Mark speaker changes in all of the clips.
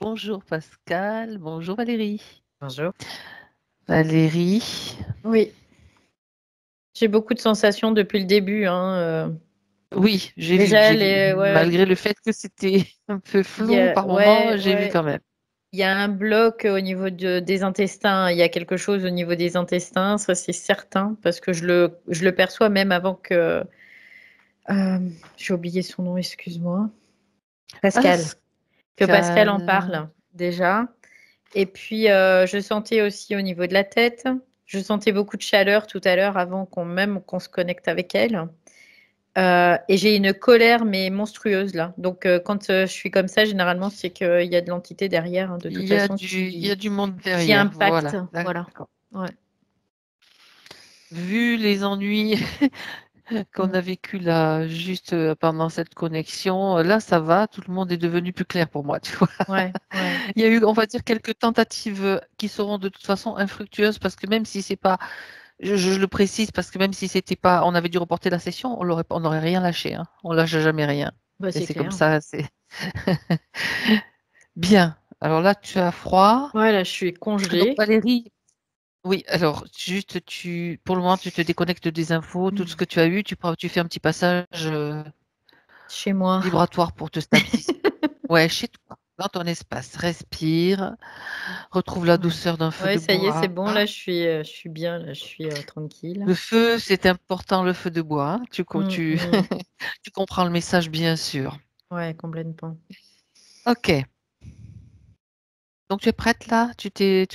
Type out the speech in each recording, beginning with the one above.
Speaker 1: Bonjour Pascal, bonjour Valérie.
Speaker 2: Bonjour.
Speaker 1: Valérie,
Speaker 2: Oui, j'ai beaucoup de sensations depuis le début, hein.
Speaker 1: oui,
Speaker 2: Déjà, ouais,
Speaker 1: malgré le fait que c'était un peu flou par moment,
Speaker 2: ouais,
Speaker 1: j'ai vu
Speaker 2: ouais,
Speaker 1: quand même.
Speaker 2: il y a un bloc au niveau des intestins. Il y a quelque chose au niveau des intestins, ça c'est certain, parce que je le perçois même avant que. J'ai oublié son nom, excuse-moi. Pascal. Que Pascal en
Speaker 1: Pascal,
Speaker 2: parle déjà. Et puis, je sentais aussi au niveau de la tête. Je sentais beaucoup de chaleur tout à l'heure avant qu'on se connecte avec elle. Et j'ai une colère, mais monstrueuse là. Donc, quand je suis comme ça, généralement, c'est qu'il y a de l'entité derrière, hein, de toute façon,
Speaker 1: il y a du monde
Speaker 2: qui
Speaker 1: derrière,
Speaker 2: impacte.
Speaker 1: voilà,
Speaker 2: Voilà.
Speaker 1: d'accord.
Speaker 2: Ouais.
Speaker 1: Vu les ennuis qu'on
Speaker 2: Mm.
Speaker 1: a vécu là, juste pendant cette connexion, là ça va, tout le monde est devenu plus clair pour moi, tu vois.
Speaker 2: Ouais, ouais.
Speaker 1: Il y a eu, on va dire, quelques tentatives qui seront de toute façon infructueuses parce que même si c'est pas, je le précise parce que même si c'était pas, on avait dû reporter la session, on n'aurait rien lâché, hein. On lâche jamais rien.
Speaker 2: Bah,
Speaker 1: Et
Speaker 2: c'est
Speaker 1: c'est comme
Speaker 2: clair.
Speaker 1: ça, c'est bien. Alors là, tu as froid.
Speaker 2: Ouais, là, je suis
Speaker 1: Donc
Speaker 2: congelée.
Speaker 1: Valérie, oui, alors juste pour le moment, tu te déconnectes des infos, tout ce
Speaker 2: Mm.
Speaker 1: que tu as eu, tu fais un petit passage
Speaker 2: Chez moi.
Speaker 1: vibratoire pour te stabiliser. Ouais, chez toi, dans ton espace. Respire, retrouve la
Speaker 2: Ouais.
Speaker 1: douceur d'un feu
Speaker 2: Ouais,
Speaker 1: de
Speaker 2: ça y est, c'est
Speaker 1: bois.
Speaker 2: bon. Là, je suis bien. Là, je suis tranquille.
Speaker 1: Le feu, c'est important, le feu de bois, hein.
Speaker 2: Mm, mm.
Speaker 1: Tu comprends le message, bien sûr.
Speaker 2: Ouais, complètement.
Speaker 1: Ok. Donc, tu es prête là? Tu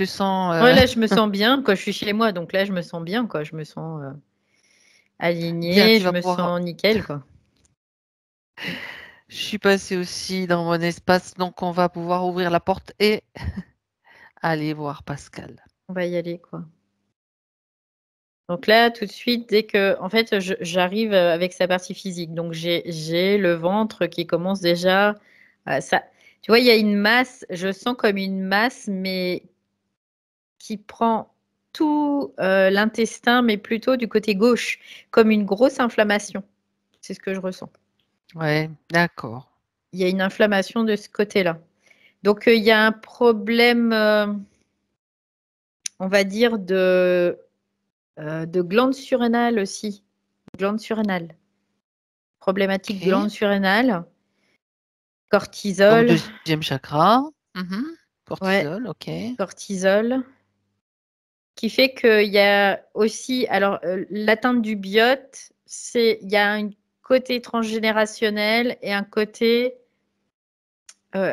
Speaker 1: sens.
Speaker 2: Ouais, là, je me sens bien. Quoi, je suis chez moi, donc là, je me sens bien. Quoi, je me sens
Speaker 1: Bien,
Speaker 2: alignée.
Speaker 1: tu
Speaker 2: Je
Speaker 1: vas
Speaker 2: me
Speaker 1: pouvoir.
Speaker 2: sens nickel. Quoi. Mm.
Speaker 1: Je suis passée aussi dans mon espace, donc on va pouvoir ouvrir la porte et aller voir Pascal.
Speaker 2: On va y aller, quoi. Donc là, tout de suite, dès que, en fait, j'arrive avec sa partie physique. Donc j'ai le ventre qui commence déjà. Ça, tu vois, il y a une masse. Je sens comme une masse, mais qui prend tout l'intestin, mais plutôt du côté gauche, comme une grosse inflammation. C'est ce que je ressens.
Speaker 1: Ouais, d'accord.
Speaker 2: Il y a une inflammation de ce côté-là. Donc il y a un problème, on va dire, de glande surrénale aussi. Glande surrénale. Problématique
Speaker 1: Ok.
Speaker 2: glande surrénale.
Speaker 1: Donc,
Speaker 2: Cortisol,
Speaker 1: deuxième chakra. Mhm.
Speaker 2: ouais,
Speaker 1: Cortisol, ok.
Speaker 2: cortisol, qui fait qu'il y a aussi, alors l'atteinte du biote, il y a un côté transgénérationnel et un côté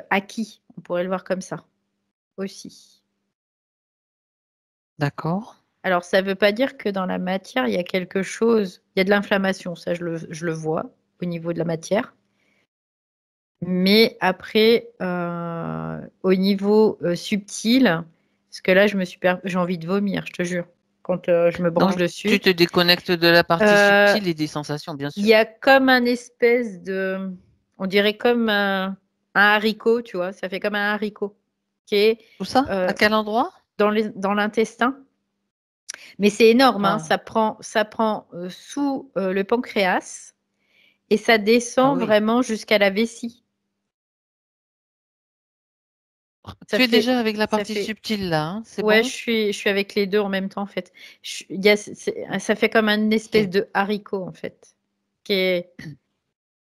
Speaker 2: acquis, on pourrait le voir comme ça aussi.
Speaker 1: D'accord.
Speaker 2: Alors ça ne veut pas dire que dans la matière, il y a quelque chose, il y a de l'inflammation, ça je le vois au niveau de la matière. Mais après, au niveau subtil, parce que là, j'ai envie de vomir, je te jure, quand je me branche
Speaker 1: Donc, tu
Speaker 2: dessus.
Speaker 1: te déconnectes de la partie
Speaker 2: Euh,
Speaker 1: subtile et des sensations, bien
Speaker 2: Il
Speaker 1: sûr.
Speaker 2: y a comme un espèce de, on dirait comme un haricot, tu vois, ça fait comme un haricot qui est
Speaker 1: Où ça? À
Speaker 2: euh,
Speaker 1: quel endroit?
Speaker 2: dans l'intestin. Mais c'est énorme, hein,
Speaker 1: Ah,
Speaker 2: ça prend sous le pancréas et ça
Speaker 1: ah
Speaker 2: descend
Speaker 1: oui.
Speaker 2: vraiment jusqu'à la vessie. Ça
Speaker 1: Tu es
Speaker 2: fait,
Speaker 1: déjà avec la
Speaker 2: ça
Speaker 1: partie
Speaker 2: fait
Speaker 1: subtile là, hein, c'est
Speaker 2: Ouais,
Speaker 1: bon?
Speaker 2: je suis avec les deux en même temps, en fait. Ça fait comme une espèce
Speaker 1: Ok.
Speaker 2: de haricot, en fait. Qui est,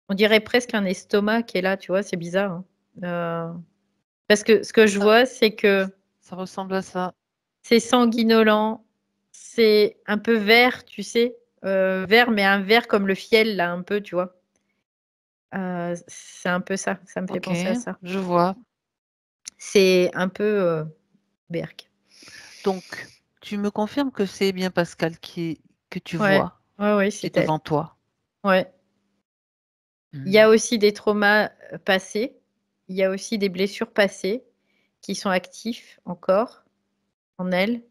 Speaker 2: on dirait presque un estomac qui est là, tu vois, c'est bizarre, hein. Euh, Parce que ce que je
Speaker 1: Ça,
Speaker 2: vois, c'est que
Speaker 1: ça ressemble à ça.
Speaker 2: c'est sanguinolent, c'est un peu vert, tu sais. Vert, mais un vert comme le fiel, là, un peu, tu vois. C'est un peu ça, ça me fait
Speaker 1: Ok,
Speaker 2: penser à ça.
Speaker 1: je vois.
Speaker 2: C'est un peu berk.
Speaker 1: Donc, tu me confirmes que c'est bien Pascal que tu
Speaker 2: Ouais,
Speaker 1: vois,
Speaker 2: ouais, ouais,
Speaker 1: qui est
Speaker 2: c'était.
Speaker 1: devant toi.
Speaker 2: Ouais. Il y a
Speaker 1: Hmm.
Speaker 2: aussi des traumas passés, il y a aussi des blessures passées qui sont actifs encore en elle.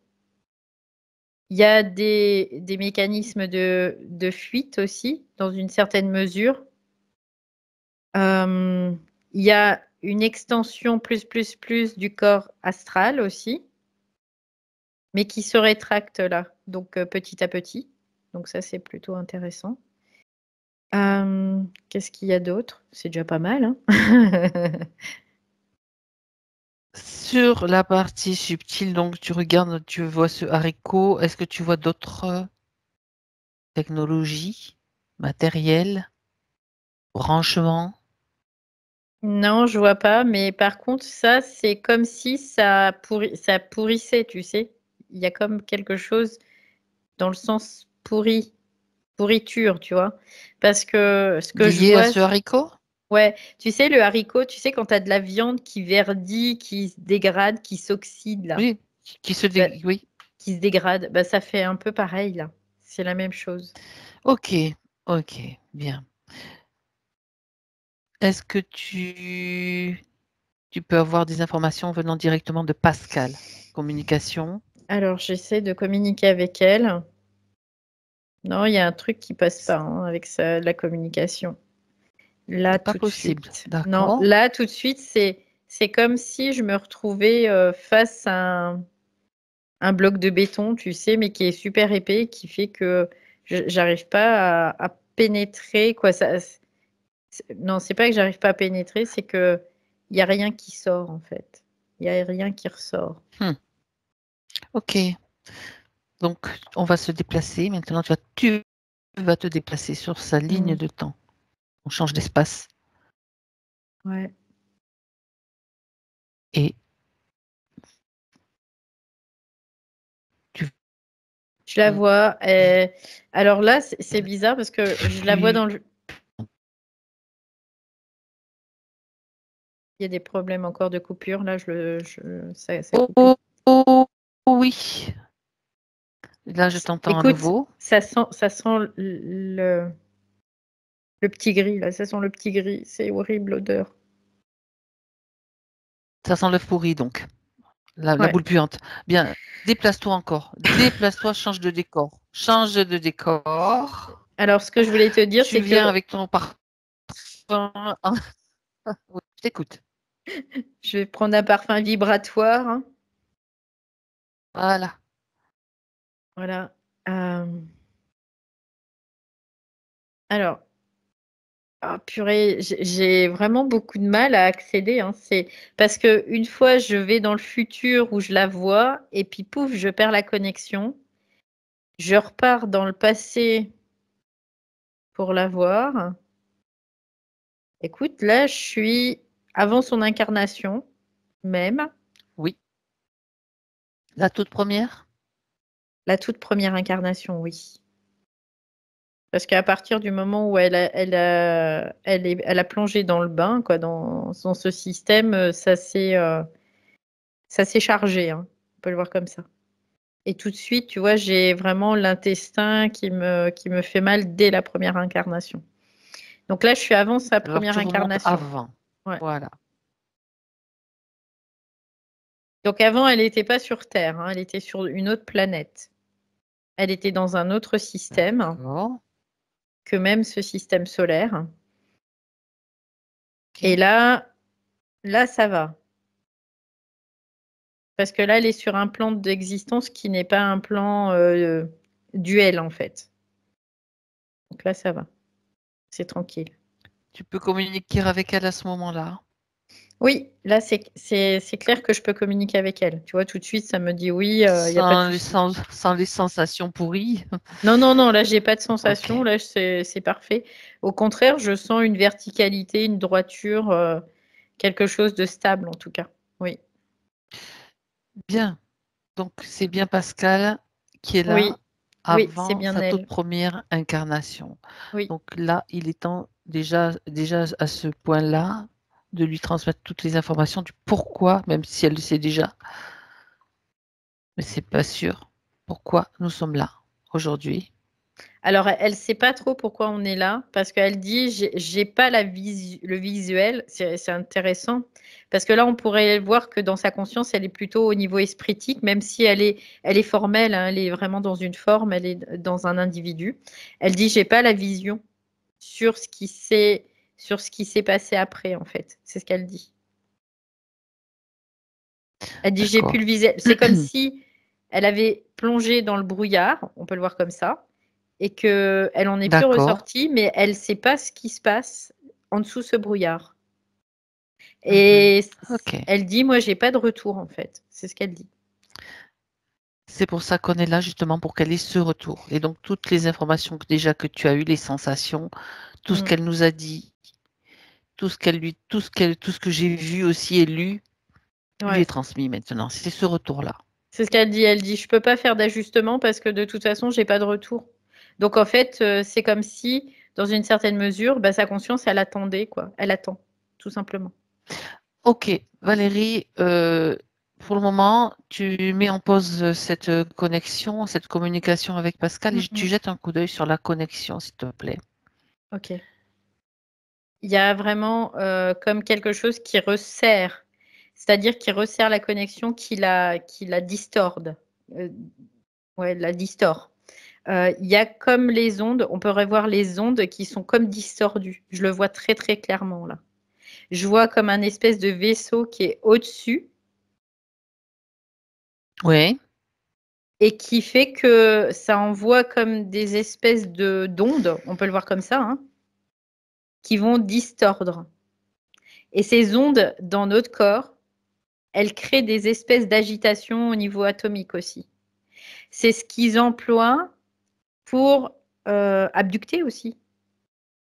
Speaker 2: Il y a des mécanismes de fuite aussi, dans une certaine mesure. Euh, il y a une extension plus du corps astral aussi, mais qui se rétracte là, donc petit à petit. Donc ça, c'est plutôt intéressant. Qu'est-ce qu'il y a d'autre? C'est déjà pas mal, hein.
Speaker 1: sur la partie subtile, donc tu regardes, tu vois ce haricot. Est-ce que tu vois d'autres technologies, matériels, branchements?
Speaker 2: Non, je vois pas, mais par contre, ça, c'est comme si ça pourrissait, tu sais. Il y a comme quelque chose dans le sens pourriture, tu vois. Parce que ce que je
Speaker 1: Liés à
Speaker 2: vois,
Speaker 1: ce haricot?
Speaker 2: ouais, tu sais, le haricot, tu sais, quand tu as de la viande qui verdit, qui se dégrade, qui s'oxyde, là,
Speaker 1: Oui, qui se
Speaker 2: bah,
Speaker 1: oui.
Speaker 2: qui se dégrade, bah, ça fait un peu pareil, là. C'est la même chose.
Speaker 1: Ok, ok, bien. Est-ce que tu peux avoir des informations venant directement de Pascal? Communication?
Speaker 2: Alors, j'essaie de communiquer avec elle. Non, il y a un truc qui passe pas hein, avec la communication. Là,
Speaker 1: Pas
Speaker 2: tout de
Speaker 1: possible.
Speaker 2: suite. Non,
Speaker 1: D'accord.
Speaker 2: là, tout de suite, c'est comme si je me retrouvais face à un bloc de béton, tu sais, mais qui est super épais, qui fait que j'arrive pas à pénétrer, quoi. Non, c'est pas que j'arrive pas à pénétrer, c'est que il y a rien qui sort, en fait. Il y a rien qui ressort.
Speaker 1: Ok. Donc, on va se déplacer. Maintenant, tu vas te déplacer sur sa ligne
Speaker 2: Mm.
Speaker 1: de temps. On change d'espace
Speaker 2: Ouais.
Speaker 1: et tu
Speaker 2: Je la vois. Alors là, c'est bizarre parce que je la vois
Speaker 1: tu-
Speaker 2: dans le. Il y a des problèmes encore de coupure. Là, ça
Speaker 1: Oh,
Speaker 2: coupe.
Speaker 1: oh, oh, oui. Là, je t'entends à
Speaker 2: Écoute,
Speaker 1: nouveau.
Speaker 2: ça sent le petit gris, là. Ça sent le petit gris. C'est horrible l'odeur.
Speaker 1: Ça sent l'œuf pourri, donc. La
Speaker 2: Ouais.
Speaker 1: boule puante. Bien, déplace-toi encore. Déplace-toi, change de décor. Change de décor.
Speaker 2: Alors, ce que je voulais te dire,
Speaker 1: Tu
Speaker 2: c'est
Speaker 1: viens
Speaker 2: que
Speaker 1: avec ton parfum. Oui, je t'écoute.
Speaker 2: je vais prendre un parfum vibratoire, hein.
Speaker 1: Voilà.
Speaker 2: Voilà. Euh, Alors, ah, purée, j'ai vraiment beaucoup de mal à accéder, hein. C'est parce que une fois, je vais dans le futur où je la vois, et puis pouf, je perds la connexion. Je repars dans le passé pour la voir. Écoute, là, je suis avant son incarnation, même,
Speaker 1: Oui. La toute première?
Speaker 2: la toute première incarnation, oui. Parce qu'à partir du moment où elle a plongé dans le bain, quoi, dans ce système, ça s'est chargé, hein. On peut le voir comme ça. Et tout de suite, tu vois, j'ai vraiment l'intestin qui me fait mal dès la première incarnation. Donc là, je suis avant sa
Speaker 1: Alors
Speaker 2: première
Speaker 1: tu remontes
Speaker 2: incarnation.
Speaker 1: avant.
Speaker 2: Ouais.
Speaker 1: Voilà.
Speaker 2: Donc avant, elle n'était pas sur Terre, hein, elle était sur une autre planète. Elle était dans un autre système
Speaker 1: D'accord.
Speaker 2: que même ce système solaire. Et
Speaker 1: Ok.
Speaker 2: là, ça va. Parce que là, elle est sur un plan d'existence qui n'est pas un plan duel, en fait. Donc là, ça va. C'est tranquille.
Speaker 1: Tu peux communiquer avec elle à ce moment-là.
Speaker 2: Oui, là, c'est clair que je peux communiquer avec elle. Tu vois, tout de suite, ça me dit oui, il n'y a pas de
Speaker 1: Sans
Speaker 2: souci.
Speaker 1: sans les sensations pourries.
Speaker 2: Non, non, non, là, j'ai pas de
Speaker 1: Ok.
Speaker 2: sensation. Là, c'est parfait. Au contraire, je sens une verticalité, une droiture, quelque chose de stable, en tout cas. Oui.
Speaker 1: Bien. Donc c'est bien Pascal qui est là
Speaker 2: Oui. Oui, c'est
Speaker 1: avant
Speaker 2: bien
Speaker 1: sa toute
Speaker 2: elle.
Speaker 1: première incarnation.
Speaker 2: Oui.
Speaker 1: Donc là, il est temps déjà à ce point-là de lui transmettre toutes les informations du pourquoi, même si elle le sait déjà, mais c'est pas sûr pourquoi nous sommes là aujourd'hui.
Speaker 2: Alors, elle ne sait pas trop pourquoi on est là, parce qu'elle dit, j'ai pas le visuel. C'est intéressant, parce que là, on pourrait voir que dans sa conscience, elle est plutôt au niveau espritique, même si elle est formelle, hein, elle est vraiment dans une forme, elle est dans un individu. Elle dit, j'ai pas la vision sur sur ce qui s'est passé après, en fait. C'est ce qu'elle dit. Elle dit, j'ai plus
Speaker 1: D'accord.
Speaker 2: le visuel. C'est comme si elle avait plongé dans le brouillard, on peut le voir comme ça, et qu'elle en est plus
Speaker 1: D'accord.
Speaker 2: ressortie, mais elle ne sait pas ce qui se passe en dessous ce brouillard. Et
Speaker 1: Ok.
Speaker 2: elle dit, moi, j'ai pas de retour, en fait. C'est ce qu'elle dit.
Speaker 1: C'est pour ça qu'on est là justement pour qu'elle ait ce retour. Et donc toutes les informations déjà que tu as eues, les sensations, tout ce
Speaker 2: Mm.
Speaker 1: qu'elle nous a dit, tout ce que j'ai vu aussi et lu, lui
Speaker 2: Ouais.
Speaker 1: est transmis maintenant. C'est ce retour-là.
Speaker 2: C'est ce qu'elle dit. Elle dit, je peux pas faire d'ajustement parce que de toute façon, j'ai pas de retour. Donc, en fait, c'est comme si, dans une certaine mesure, bah, sa conscience, elle attendait, quoi. Elle attend, tout simplement.
Speaker 1: Ok, Valérie, pour le moment, tu mets en pause cette connexion, cette communication avec Pascal et
Speaker 2: Mm,
Speaker 1: tu
Speaker 2: mm.
Speaker 1: jettes un coup d'œil sur la connexion, s'il te plaît.
Speaker 2: Ok. Il y a vraiment comme quelque chose qui resserre, c'est-à-dire qui resserre la connexion, qui la distorde. Euh, ouais, la distord. Il y a comme les ondes, on peut revoir les ondes qui sont comme distordues. Je le vois très très clairement là. Je vois comme un espèce de vaisseau qui est au-dessus
Speaker 1: Oui,
Speaker 2: et qui fait que ça envoie comme des espèces de d'ondes, on peut le voir comme ça, hein, qui vont distordre. Et ces ondes dans notre corps, elles créent des espèces d'agitation au niveau atomique aussi. C'est ce qu'ils emploient pour abducter aussi.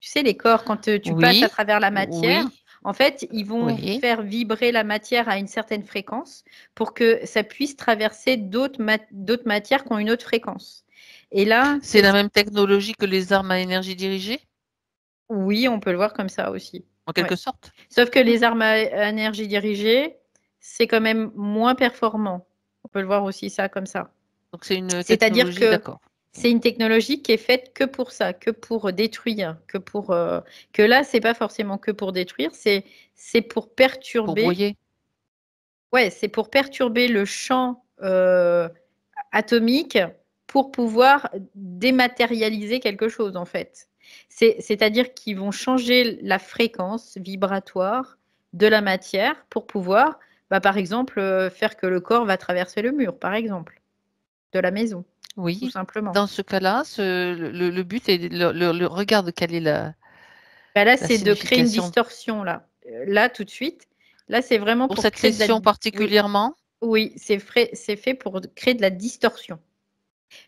Speaker 2: Tu sais, les corps, quand tu passes à
Speaker 1: oui,
Speaker 2: travers la matière,
Speaker 1: oui,
Speaker 2: en fait, ils vont
Speaker 1: oui.
Speaker 2: faire vibrer la matière à une certaine fréquence pour que ça puisse traverser d'autres matières qui ont une autre fréquence. Et là,
Speaker 1: C'est la même technologie que les armes à énergie dirigée,
Speaker 2: oui, on peut le voir comme ça aussi.
Speaker 1: en
Speaker 2: Ouais.
Speaker 1: quelque sorte.
Speaker 2: Sauf que les armes à énergie dirigée, c'est quand même moins performant. On peut le voir aussi ça comme ça.
Speaker 1: Donc c'est une
Speaker 2: C'est-à-dire
Speaker 1: technologie,
Speaker 2: que
Speaker 1: d'accord.
Speaker 2: c'est une technologie qui est faite que pour ça, que pour détruire, que là, c'est pas forcément que pour détruire, c'est pour
Speaker 1: Pour
Speaker 2: perturber.
Speaker 1: broyer.
Speaker 2: Ouais, c'est pour perturber le champ atomique pour pouvoir dématérialiser quelque chose en fait. C'est-à-dire qu'ils vont changer la fréquence vibratoire de la matière pour pouvoir, bah, par exemple, faire que le corps va traverser le mur, par exemple, de la maison, tout
Speaker 1: Oui.
Speaker 2: simplement.
Speaker 1: Dans ce cas-là, le but est regarde quelle est
Speaker 2: Bah là,
Speaker 1: la
Speaker 2: c'est de créer une
Speaker 1: signification
Speaker 2: distorsion là. Là, tout de suite. Là, c'est vraiment
Speaker 1: pour
Speaker 2: pour
Speaker 1: cette
Speaker 2: créer de la.
Speaker 1: session
Speaker 2: Oui,
Speaker 1: particulièrement,
Speaker 2: oui, c'est fait pour créer de la distorsion.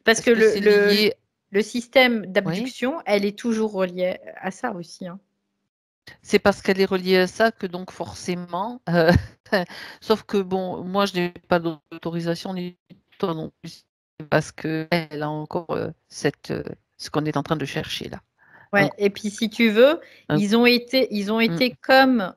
Speaker 2: Parce que
Speaker 1: est-ce que c'est lié?
Speaker 2: le système
Speaker 1: Oui.
Speaker 2: d'abduction, elle est toujours reliée à ça aussi, hein.
Speaker 1: C'est parce qu'elle est reliée à ça que donc forcément, sauf que bon, moi je n'ai pas d'autorisation ni toi non plus, parce que elle a encore ce qu'on est en train de chercher là. Un,
Speaker 2: Ouais. Et puis, si tu veux,
Speaker 1: un-
Speaker 2: ils ont
Speaker 1: mm,
Speaker 2: été comme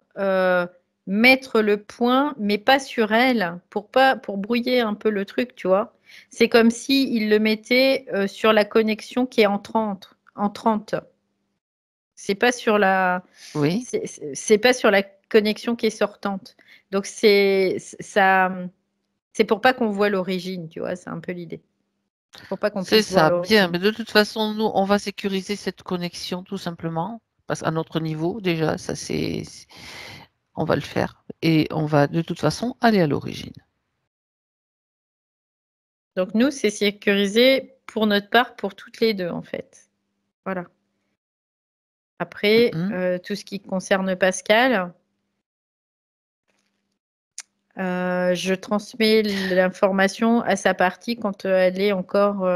Speaker 2: mettre le point, mais pas sur elle, pour brouiller un peu le truc, tu vois. C'est comme si ils le mettaient sur la connexion qui est entrante. C'est pas sur la,
Speaker 1: oui,
Speaker 2: c'est pas sur la connexion qui est sortante. Donc ça, c'est pour pas qu'on voit l'origine, tu vois. C'est un peu l'idée. Pour pas qu'on
Speaker 1: c'est
Speaker 2: puisse voir
Speaker 1: ça, bien.
Speaker 2: l'origine.
Speaker 1: Mais de toute façon, nous, on va sécuriser cette connexion tout simplement, parce qu'à notre niveau déjà, ça on va le faire et on va de toute façon aller à l'origine.
Speaker 2: Donc nous, c'est sécurisé pour notre part, pour toutes les deux, en fait. Voilà. Après,
Speaker 1: Mm,
Speaker 2: tout ce qui concerne Pascal, je transmets l'information à sa partie quand elle est encore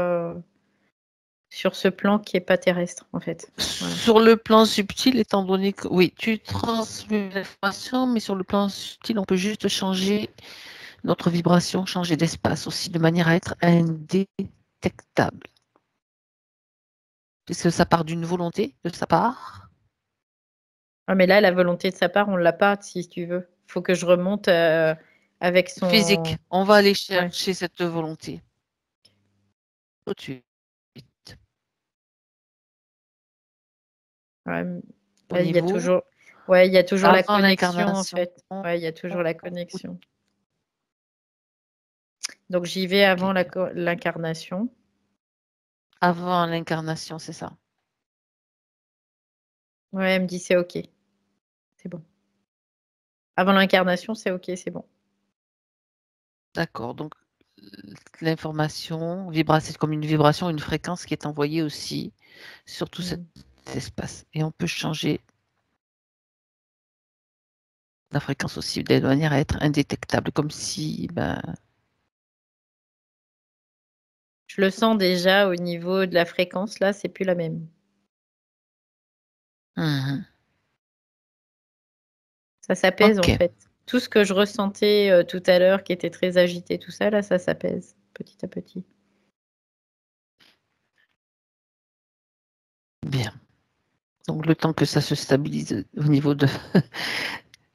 Speaker 2: sur ce plan qui est pas terrestre, en fait. Voilà.
Speaker 1: Sur le plan subtil, étant donné que oui, tu transmets l'information, mais sur le plan subtil, on peut juste changer notre vibration, changer d'espace aussi, de manière à être indétectable. Puisque ça part d'une volonté de sa part.
Speaker 2: Ah, mais là, la volonté de sa part, on l'a pas, si tu veux. Il faut que je remonte avec
Speaker 1: Physique.
Speaker 2: son.
Speaker 1: On va aller
Speaker 2: Ouais.
Speaker 1: chercher cette volonté. Tout de suite.
Speaker 2: Ouais.
Speaker 1: Au
Speaker 2: Là, il y a
Speaker 1: niveau,
Speaker 2: toujours. Ouais, il y a toujours la
Speaker 1: avant
Speaker 2: connexion, en
Speaker 1: l'incarnation.
Speaker 2: fait. Ouais, il y a toujours la connexion. Donc j'y vais avant l'incarnation.
Speaker 1: Avant l'incarnation, c'est ça.
Speaker 2: Ouais, elle me dit c'est OK. C'est bon. Avant l'incarnation, c'est OK, c'est bon.
Speaker 1: D'accord. Donc, l'information, c'est comme une vibration, une fréquence qui est envoyée aussi sur tout cet
Speaker 2: Mm.
Speaker 1: espace. Et on peut changer la fréquence aussi, de manière à être indétectable, comme si,
Speaker 2: Je le sens déjà au niveau de la fréquence, là, c'est plus la même. Ça s'apaise en
Speaker 1: Ok,
Speaker 2: fait. Tout ce que je ressentais tout à l'heure, qui était très agité, tout ça, là, ça s'apaise petit à petit.
Speaker 1: bien. Donc le temps que ça se stabilise au niveau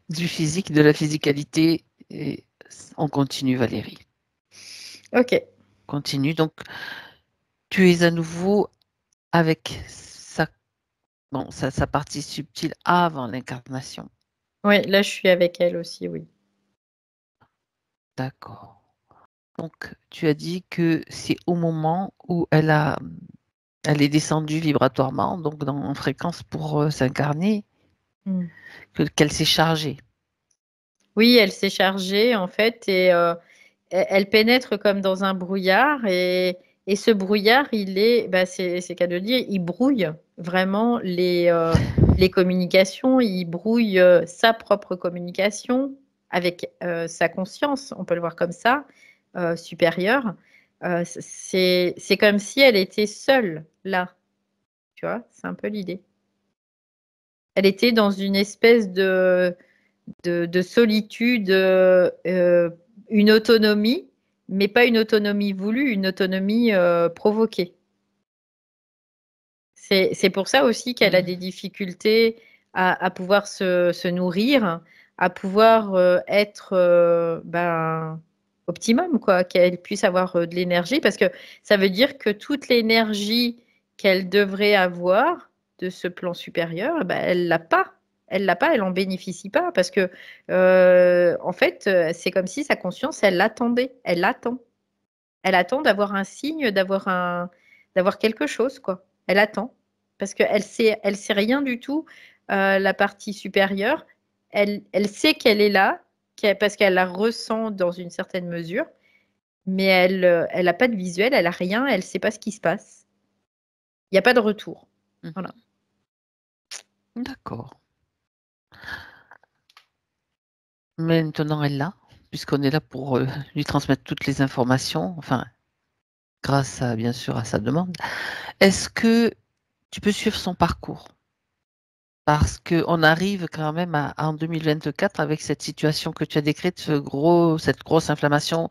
Speaker 1: du physique, de la physicalité, et on continue, Valérie.
Speaker 2: Ok.
Speaker 1: Continue. Donc, tu es à nouveau avec sa partie subtile avant l'incarnation.
Speaker 2: Oui, là, je suis avec elle aussi, oui.
Speaker 1: D'accord. Donc, tu as dit que c'est au moment où elle est descendue vibratoirement, donc en fréquence pour s'incarner,
Speaker 2: Mm.
Speaker 1: qu'elle s'est chargée.
Speaker 2: Oui, elle s'est chargée en fait et elle pénètre comme dans un brouillard et ce brouillard, c'est qu'à de le dire, il brouille vraiment les communications, il brouille sa propre communication avec sa conscience, on peut le voir comme ça, supérieure. C'est comme si elle était seule là, tu vois, c'est un peu l'idée. Elle était dans une espèce de solitude, une autonomie, mais pas une autonomie voulue, une autonomie provoquée. C'est pour ça aussi qu'elle a des difficultés à pouvoir se nourrir, à pouvoir être optimum, quoi, qu'elle puisse avoir de l'énergie, parce que ça veut dire que toute l'énergie qu'elle devrait avoir de ce plan supérieur, elle l'a pas. Elle l'a pas, elle en bénéficie pas, parce que en fait, c'est comme si sa conscience, elle l'attendait, elle attend. Elle attend d'avoir un signe, d'avoir quelque chose, quoi. Elle attend. Parce elle sait rien du tout, la partie supérieure. Elle sait qu'elle est là, parce qu'elle la ressent dans une certaine mesure, mais elle n'a pas de visuel, elle a rien, elle sait pas ce qui se passe. Il n'y a pas de retour. Voilà.
Speaker 1: D'accord. Maintenant, elle l'a, puisqu'on est là pour lui transmettre toutes les informations, enfin, grâce bien sûr à sa demande. Est-ce que tu peux suivre son parcours? Parce qu'on arrive quand même en 2024 avec cette situation que tu as décrite, cette grosse inflammation,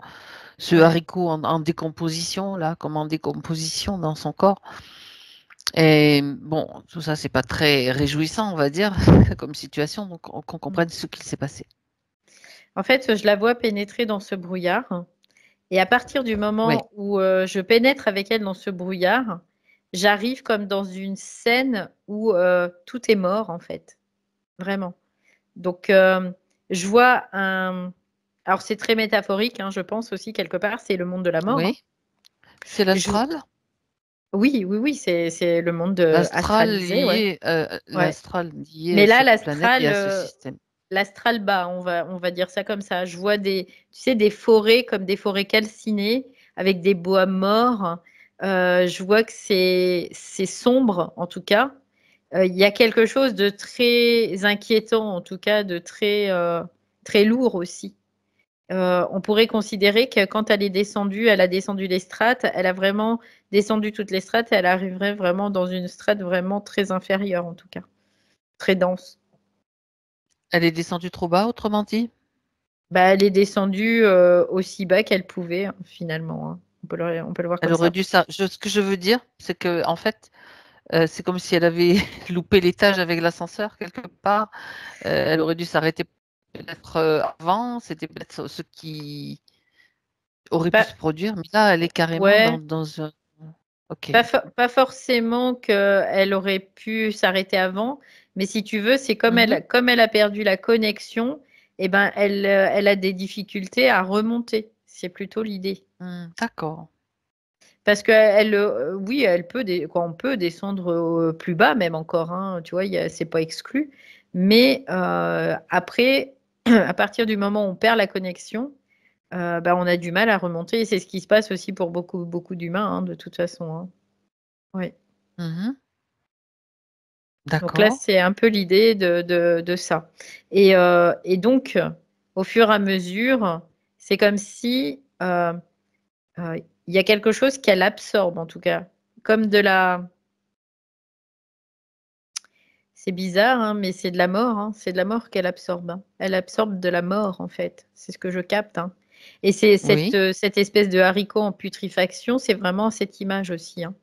Speaker 1: ce
Speaker 2: Ouais.
Speaker 1: haricot en décomposition, là, comme en décomposition dans son corps. Et bon, tout ça, c'est pas très réjouissant, on va dire, comme situation, donc qu'on comprenne ce qu'il s'est passé.
Speaker 2: En fait, je la vois pénétrer dans ce brouillard. Et à partir du
Speaker 1: Oui.
Speaker 2: moment où je pénètre avec elle dans ce brouillard, j'arrive comme dans une scène où tout est mort, en fait. Vraiment. Donc, je vois un. Alors, c'est très métaphorique, hein, je pense aussi, quelque part, c'est le monde de la mort. Hein.
Speaker 1: Oui. C'est
Speaker 2: Je-
Speaker 1: l'astral?
Speaker 2: Oui, oui, oui, c'est le monde astralisé, ouais. Ouais.
Speaker 1: L'astral lié
Speaker 2: Mais
Speaker 1: à
Speaker 2: là,
Speaker 1: cette planète et à ce système.
Speaker 2: l'astral bas, on va dire ça comme ça. Je vois tu sais, des forêts comme des forêts calcinées avec des bois morts. Je vois que c'est sombre, en tout cas. Il y a quelque chose de très inquiétant, en tout cas, de très lourd aussi. On pourrait considérer que quand elle a descendu les strates, elle a vraiment descendu toutes les strates et elle arriverait vraiment dans une strate vraiment très inférieure, en tout cas, très dense.
Speaker 1: Elle est descendue trop bas, autrement dit?
Speaker 2: Elle est descendue aussi bas qu'elle pouvait, hein, finalement. Hein. On peut le voir
Speaker 1: Elle
Speaker 2: comme
Speaker 1: aurait
Speaker 2: ça.
Speaker 1: dû ça. Ce que je veux dire, c'est que en fait, c'est comme si elle avait loupé l'étage avec l'ascenseur quelque part. Elle aurait dû s'arrêter peut-être avant. C'était peut-être ce qui aurait pu
Speaker 2: Pas,
Speaker 1: se produire. Mais là, elle est carrément
Speaker 2: ouais,
Speaker 1: dans un. Ok.
Speaker 2: pas forcément qu'elle aurait pu s'arrêter avant, mais si tu veux, c'est
Speaker 1: Mhm.
Speaker 2: comme elle a perdu la connexion, eh ben, elle a des difficultés à remonter. C'est plutôt l'idée.
Speaker 1: D'accord.
Speaker 2: Parce que oui, on peut descendre plus bas, même encore, hein, tu vois, c'est pas exclu. Mais après, à partir du moment où on perd la connexion, on a du mal à remonter. Et c'est ce qui se passe aussi pour beaucoup, beaucoup d'humains, hein, de toute façon. Hein. Ouais.
Speaker 1: Mhm.
Speaker 2: Donc là,
Speaker 1: D'accord.
Speaker 2: c'est un peu l'idée de ça. Et donc, au fur et à mesure, c'est comme si il y a quelque chose qu'elle absorbe, en tout cas, comme de la... C'est bizarre, hein, mais c'est de la mort, hein. C'est de la mort qu'elle absorbe, hein. Elle absorbe de la mort, en fait. C'est ce que je capte, hein. Et c'est
Speaker 1: Oui.
Speaker 2: cette espèce de haricot en putréfaction, c'est vraiment cette image aussi, hein.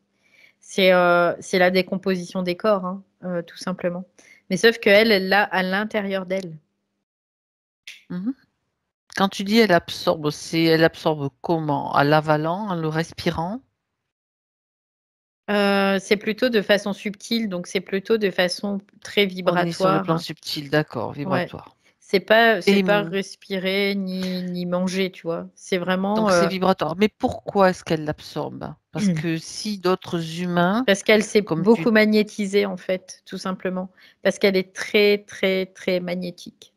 Speaker 2: C'est la décomposition des corps, hein, tout simplement. Mais sauf qu'elle, elle l'a à l'intérieur d'elle.
Speaker 1: Mhm. Quand tu dis elle absorbe comment? En l'avalant, en le respirant?
Speaker 2: C'est plutôt de façon subtile, donc c'est plutôt de façon très
Speaker 1: On est sur le plan
Speaker 2: vibratoire.
Speaker 1: subtil, d'accord,
Speaker 2: Ouais.
Speaker 1: vibratoire.
Speaker 2: C'est
Speaker 1: Et
Speaker 2: pas respirer ni manger, tu vois. C'est vraiment
Speaker 1: donc c'est vibratoire. Mais pourquoi est-ce qu'elle l'absorbe? Parce que si d'autres humains,
Speaker 2: parce qu'elle s'est
Speaker 1: comme tu...
Speaker 2: beaucoup magnétisée, en fait, tout simplement. Parce qu'elle est très, très, très magnétique.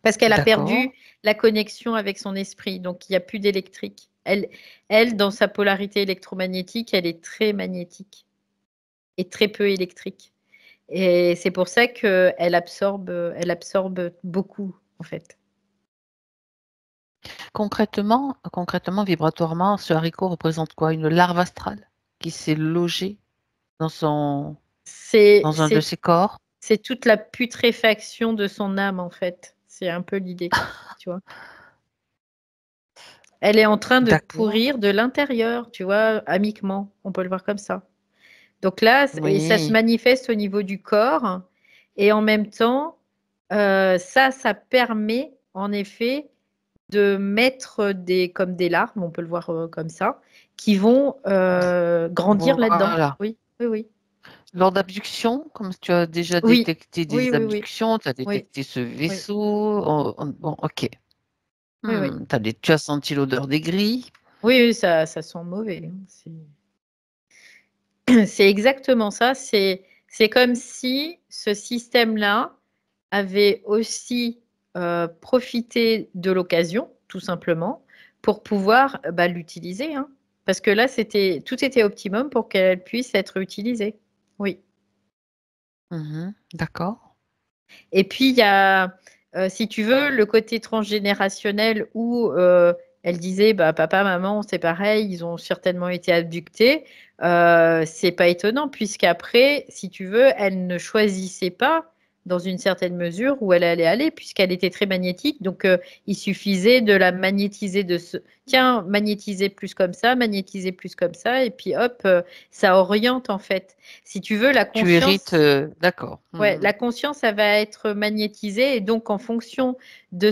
Speaker 2: Parce qu'elle a
Speaker 1: D'accord,
Speaker 2: perdu la connexion avec son esprit, donc il n'y a plus d'électrique. Elle, dans sa polarité électromagnétique, elle est très magnétique et très peu électrique. Et c'est pour ça elle absorbe beaucoup, en fait.
Speaker 1: concrètement, vibratoirement, ce haricot représente quoi? Une larve astrale qui s'est logée dans
Speaker 2: C'est,
Speaker 1: dans un de
Speaker 2: c'est,
Speaker 1: ses corps.
Speaker 2: c'est toute la putréfaction de son âme, en fait. C'est un peu l'idée, tu vois. Elle est en train de
Speaker 1: D'accord.
Speaker 2: pourrir de l'intérieur, tu vois, amiquement. On peut le voir comme ça. Donc là, et ça se
Speaker 1: Oui,
Speaker 2: manifeste au niveau du corps. Et en même temps, ça permet en effet de mettre comme des larmes, on peut le voir comme ça, qui vont grandir là-dedans.
Speaker 1: voilà.
Speaker 2: Oui, oui, oui.
Speaker 1: Lors d'abduction, comme tu as déjà
Speaker 2: Oui,
Speaker 1: détecté
Speaker 2: oui,
Speaker 1: des
Speaker 2: oui, oui,
Speaker 1: abductions, tu as
Speaker 2: oui,
Speaker 1: détecté ce
Speaker 2: oui,
Speaker 1: vaisseau. Bon, ok.
Speaker 2: oui, oui.
Speaker 1: Tu as senti l'odeur des grilles.
Speaker 2: Oui, oui, ça sent mauvais, hein. C'est exactement ça. C'est comme si ce système-là avait aussi profité de l'occasion, tout simplement, pour pouvoir bah, l'utiliser, hein. Parce que là, tout était optimum pour qu'elle puisse être utilisée. Oui.
Speaker 1: Mhm, d'accord.
Speaker 2: Et puis, il y a, si tu veux, le côté transgénérationnel où elle disait, bah, papa, maman, c'est pareil, ils ont certainement été abductés. C'est pas étonnant, puisqu'après, si tu veux, elle ne choisissait pas dans une certaine mesure où elle allait aller, puisqu'elle était très magnétique. Donc, il suffisait de la magnétiser tiens, magnétiser plus comme ça, et puis hop, ça oriente en fait. Si tu veux, la
Speaker 1: Tu hérites,
Speaker 2: conscience.
Speaker 1: d'accord.
Speaker 2: Ouais,
Speaker 1: Mhm.
Speaker 2: la conscience, elle va être magnétisée et donc en fonction de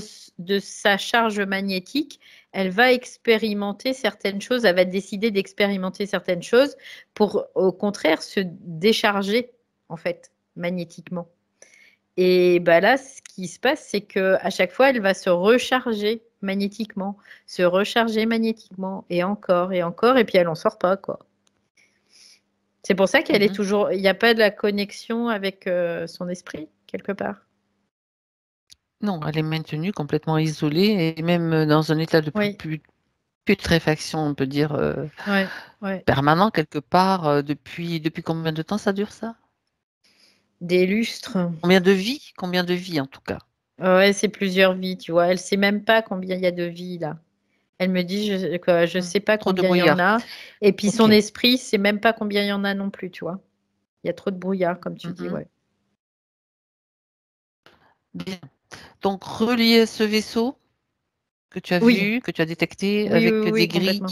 Speaker 2: sa charge magnétique, elle va expérimenter certaines choses, elle va décider d'expérimenter certaines choses pour au contraire se décharger en fait magnétiquement. Et bah là, ce qui se passe, c'est que à chaque fois, elle va se recharger magnétiquement et encore, et puis elle en sort pas quoi. C'est pour ça qu'elle est
Speaker 1: Mhm.
Speaker 2: toujours, il n'y a pas de la connexion avec son esprit, quelque part.
Speaker 1: Non, elle est maintenue complètement isolée et même dans un état de
Speaker 2: Oui,
Speaker 1: putréfaction, on peut dire,
Speaker 2: ouais, ouais.
Speaker 1: permanent quelque part. Depuis combien de temps ça dure ça?
Speaker 2: Des lustres.
Speaker 1: Combien de vies? Combien de vies en tout cas?
Speaker 2: Ouais, c'est plusieurs vies, tu vois. Elle sait même pas combien il y a de vies, là. Elle me dit, je sais pas
Speaker 1: Trop de
Speaker 2: combien il y en
Speaker 1: brouillard.
Speaker 2: a. Et puis son
Speaker 1: Ok.
Speaker 2: esprit, c'est même pas combien il y en a non plus, tu vois. Il y a trop de brouillard, comme tu dis,
Speaker 1: Mhm.
Speaker 2: ouais.
Speaker 1: Bien. Donc relié à ce vaisseau que tu as
Speaker 2: Oui,
Speaker 1: vu, que tu as détecté,
Speaker 2: oui, oui,
Speaker 1: avec
Speaker 2: oui, complètement.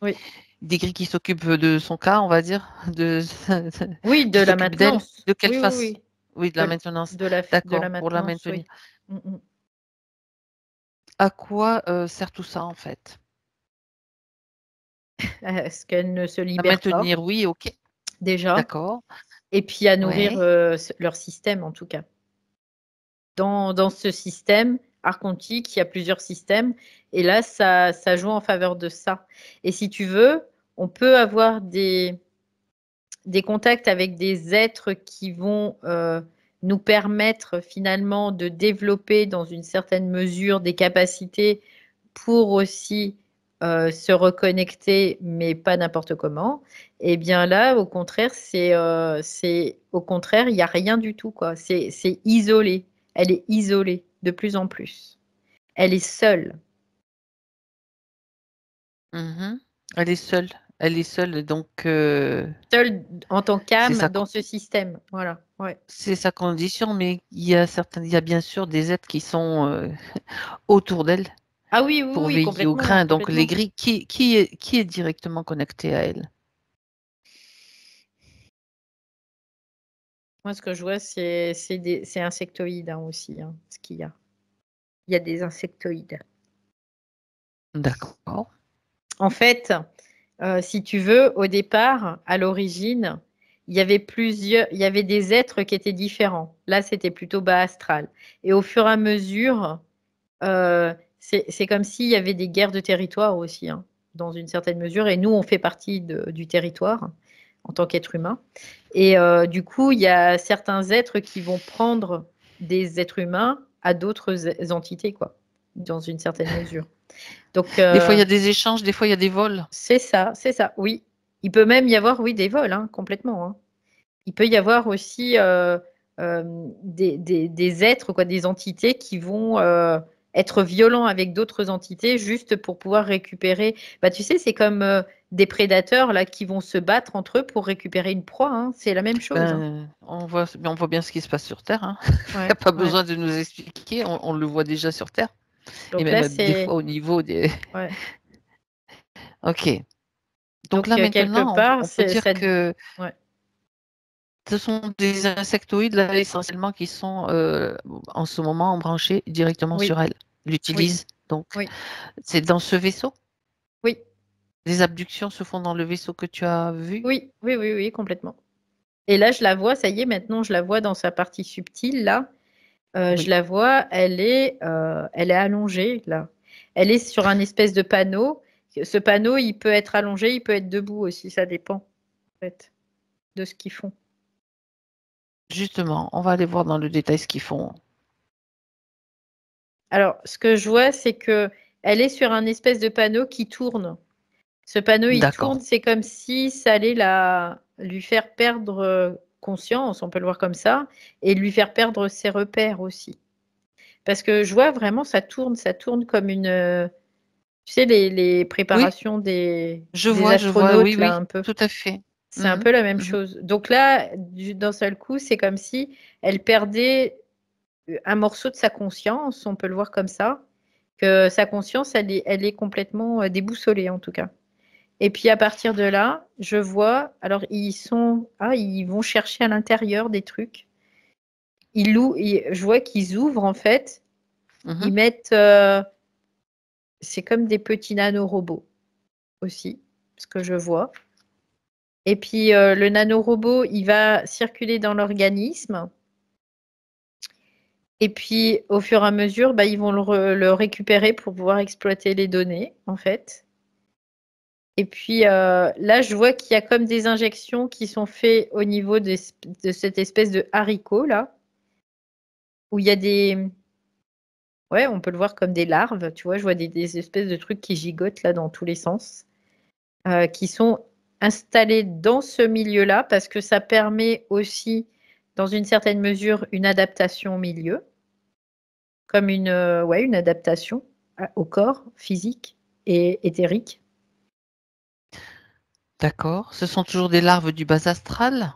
Speaker 2: Oui,
Speaker 1: des grilles qui s'occupent de son cas, on va dire,
Speaker 2: oui, de
Speaker 1: qui
Speaker 2: la
Speaker 1: s'occupent d'elle.
Speaker 2: maintenance.
Speaker 1: De quelle
Speaker 2: Oui, oui,
Speaker 1: façon?
Speaker 2: oui.
Speaker 1: Oui, de la
Speaker 2: De,
Speaker 1: maintenance.
Speaker 2: de la
Speaker 1: D'accord, pour la
Speaker 2: maintenance,
Speaker 1: maintenir.
Speaker 2: oui. Mm, mm.
Speaker 1: À quoi sert tout ça en fait?
Speaker 2: Est-ce qu'elle ne se
Speaker 1: À
Speaker 2: libère pas,
Speaker 1: maintenir, oui, ok,
Speaker 2: déjà?
Speaker 1: d'accord.
Speaker 2: Et puis à nourrir
Speaker 1: Ouais.
Speaker 2: leur système, en tout cas. Dans ce système archontique, il y a plusieurs systèmes. Et là, ça joue en faveur de ça. Et si tu veux, on peut avoir des contacts avec des êtres qui vont nous permettre finalement de développer dans une certaine mesure des capacités pour aussi se reconnecter, mais pas n'importe comment. Et bien là, au contraire, au contraire, il n'y a rien du tout, quoi. C'est isolé. Elle est isolée de plus en plus. Elle est seule.
Speaker 1: Elle est seule. Elle est seule, donc
Speaker 2: Seule en tant
Speaker 1: c'est
Speaker 2: qu'âme
Speaker 1: sa,
Speaker 2: dans ce système. Voilà. Ouais.
Speaker 1: c'est sa condition, mais il y a bien sûr des êtres qui sont autour d'elle
Speaker 2: Ah oui, oui,
Speaker 1: pour
Speaker 2: oui,
Speaker 1: veiller au
Speaker 2: complètement,
Speaker 1: grain. Donc les
Speaker 2: complètement.
Speaker 1: grilles, qui est directement connecté à elle?
Speaker 2: Moi, ce que je vois, c'est insectoïde hein, aussi, hein, ce qu'il y a. Il y a des insectoïdes.
Speaker 1: D'accord.
Speaker 2: En fait, si tu veux, au départ, à l'origine, il y avait des êtres qui étaient différents. Là, c'était plutôt bas astral. Et au fur et à mesure, c'est comme s'il y avait des guerres de territoire aussi, hein, dans une certaine mesure. Et nous, on fait partie du territoire en tant qu'être humain. Et du coup, il y a certains êtres qui vont prendre des êtres humains à d'autres entités, quoi, dans une certaine mesure. Donc,
Speaker 1: Des fois, il y a des échanges, des fois, il y a des vols.
Speaker 2: c'est ça, oui. Il peut même y avoir, oui, des vols, hein, complètement. Hein. Il peut y avoir aussi des êtres, quoi, des entités qui vont être violents avec d'autres entités juste pour pouvoir récupérer. Bah, tu sais, c'est comme des prédateurs là qui vont se battre entre eux pour récupérer une proie. Hein. C'est la même chose. Hein.
Speaker 1: On voit bien ce qui se passe sur Terre. Hein. Il n'y a
Speaker 2: Ouais,
Speaker 1: pas
Speaker 2: ouais.
Speaker 1: besoin de nous expliquer, on le voit déjà sur Terre. Et
Speaker 2: Donc
Speaker 1: même
Speaker 2: là,
Speaker 1: des fois
Speaker 2: c'est
Speaker 1: au niveau des...
Speaker 2: ouais.
Speaker 1: Ok. Donc
Speaker 2: Donc
Speaker 1: là
Speaker 2: quelque
Speaker 1: maintenant,
Speaker 2: part,
Speaker 1: on peut
Speaker 2: c'est
Speaker 1: dire
Speaker 2: ça.
Speaker 1: que
Speaker 2: Ouais.
Speaker 1: ce sont des insectoïdes là, essentiellement qui sont en ce moment branchés directement
Speaker 2: Oui,
Speaker 1: sur elle.
Speaker 2: oui,
Speaker 1: L'utilisent. Donc
Speaker 2: oui,
Speaker 1: c'est dans ce vaisseau.
Speaker 2: oui,
Speaker 1: Les abductions se font dans le vaisseau que tu as vu.
Speaker 2: oui, oui, oui, oui, complètement. Et là, je la vois, ça y est, maintenant, je la vois dans sa partie subtile, là. Je
Speaker 1: Oui.
Speaker 2: la vois, elle est allongée, là. Elle est sur un espèce de panneau. Ce panneau, il peut être allongé, il peut être debout aussi, ça dépend, en fait, de ce qu'ils font.
Speaker 1: Justement, on va aller voir dans le détail ce qu'ils font.
Speaker 2: Alors, ce que je vois, c'est que elle est sur un espèce de panneau qui tourne. Ce panneau, il tourne,
Speaker 1: D'accord.
Speaker 2: c'est comme si ça allait lui faire perdre conscience, on peut le voir comme ça, et lui faire perdre ses repères aussi. Parce que je vois vraiment, ça tourne comme tu sais, les
Speaker 1: Oui,
Speaker 2: préparations des
Speaker 1: je vois, oui,
Speaker 2: astronautes, là,
Speaker 1: oui,
Speaker 2: un peu.
Speaker 1: tout à fait.
Speaker 2: C'est un
Speaker 1: Mhm,
Speaker 2: peu la même
Speaker 1: mhm.
Speaker 2: chose. Donc là, d'un seul coup, c'est comme si elle perdait un morceau de sa conscience, on peut le voir comme ça, que sa conscience, elle est complètement déboussolée, en tout cas. Et puis à partir de là, je vois, alors ils vont chercher à l'intérieur des trucs. Je vois qu'ils ouvrent en fait, ils
Speaker 1: Mhm.
Speaker 2: mettent, c'est comme des petits nanorobots aussi, ce que je vois. Et puis le nanorobot, il va circuler dans l'organisme. Et puis au fur et à mesure, bah, ils vont le récupérer pour pouvoir exploiter les données, en fait. Et puis là, je vois qu'il y a comme des injections qui sont faites au niveau de cette espèce de haricot là, où il y a ouais, on peut le voir comme des larves, tu vois, je vois des espèces de trucs qui gigotent là dans tous les sens, qui sont installés dans ce milieu-là parce que ça permet aussi, dans une certaine mesure, une adaptation au milieu, comme ouais, une adaptation au corps physique et éthérique.
Speaker 1: D'accord. Ce sont toujours des larves du bas astral?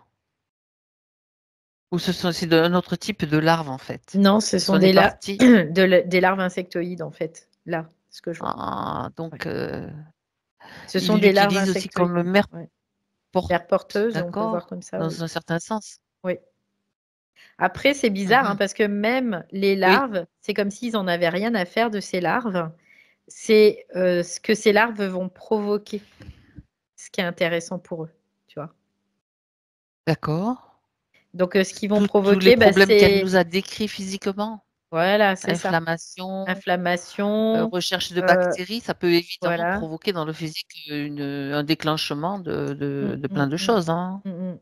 Speaker 1: Ou c'est un autre type de larve en fait?
Speaker 2: Non, ce
Speaker 1: Ce
Speaker 2: sont
Speaker 1: sont des parties.
Speaker 2: des larves insectoïdes en fait, là, ce que je vois.
Speaker 1: Ah,
Speaker 2: Ouais.
Speaker 1: donc
Speaker 2: Ce sont
Speaker 1: ils
Speaker 2: des larves
Speaker 1: l'utilisent aussi comme
Speaker 2: insectoïdes.
Speaker 1: mère
Speaker 2: Ouais.
Speaker 1: porte,
Speaker 2: Mère porteuse, on peut le voir
Speaker 1: d'accord?
Speaker 2: comme ça, oui.
Speaker 1: Dans un certain sens.
Speaker 2: Oui. Après, c'est bizarre hein,
Speaker 1: Mhm.
Speaker 2: parce que même les
Speaker 1: Oui,
Speaker 2: larves, c'est comme s'ils en avaient rien à faire de ces larves. C'est ce que ces larves vont provoquer, ce qui est intéressant pour eux, tu vois.
Speaker 1: d'accord.
Speaker 2: Donc, ce qu'ils vont
Speaker 1: Tous les
Speaker 2: provoquer, bah,
Speaker 1: problèmes qu'elle
Speaker 2: c'est
Speaker 1: nous a décrits physiquement,
Speaker 2: voilà, c'est ça.
Speaker 1: inflammation,
Speaker 2: Inflammation,
Speaker 1: recherche de
Speaker 2: euh,
Speaker 1: bactéries, ça peut évidemment
Speaker 2: voilà.
Speaker 1: provoquer dans le physique un déclenchement
Speaker 2: Mm,
Speaker 1: de
Speaker 2: mm,
Speaker 1: plein de
Speaker 2: mm,
Speaker 1: choses, hein.
Speaker 2: mm, mm.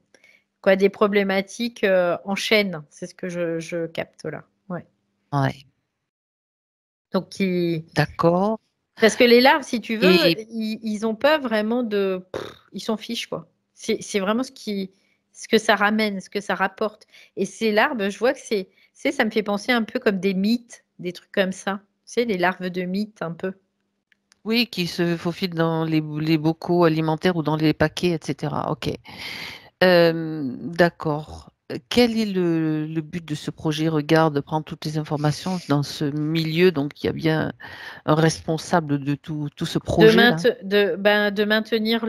Speaker 2: Quoi, des problématiques en chaîne, c'est ce que je capte là. Ouais.
Speaker 1: Ouais,
Speaker 2: Donc,
Speaker 1: d'accord.
Speaker 2: Parce que les larves, si tu veux,
Speaker 1: Et
Speaker 2: ils ont pas vraiment de... Ils s'en fichent, quoi. C'est vraiment ce que ça ramène, ce que ça rapporte. Et ces larves, je vois que ça me fait penser un peu comme des mythes, des trucs comme ça. Tu sais, les larves de mythes, un peu.
Speaker 1: oui, qui se faufilent dans les bocaux alimentaires ou dans les paquets, etc. Ok. D'accord. Quel est le but de ce projet? Regarde, prendre toutes les informations dans ce milieu. Donc, il y a bien un responsable de tout ce projet-là.
Speaker 2: De maintenir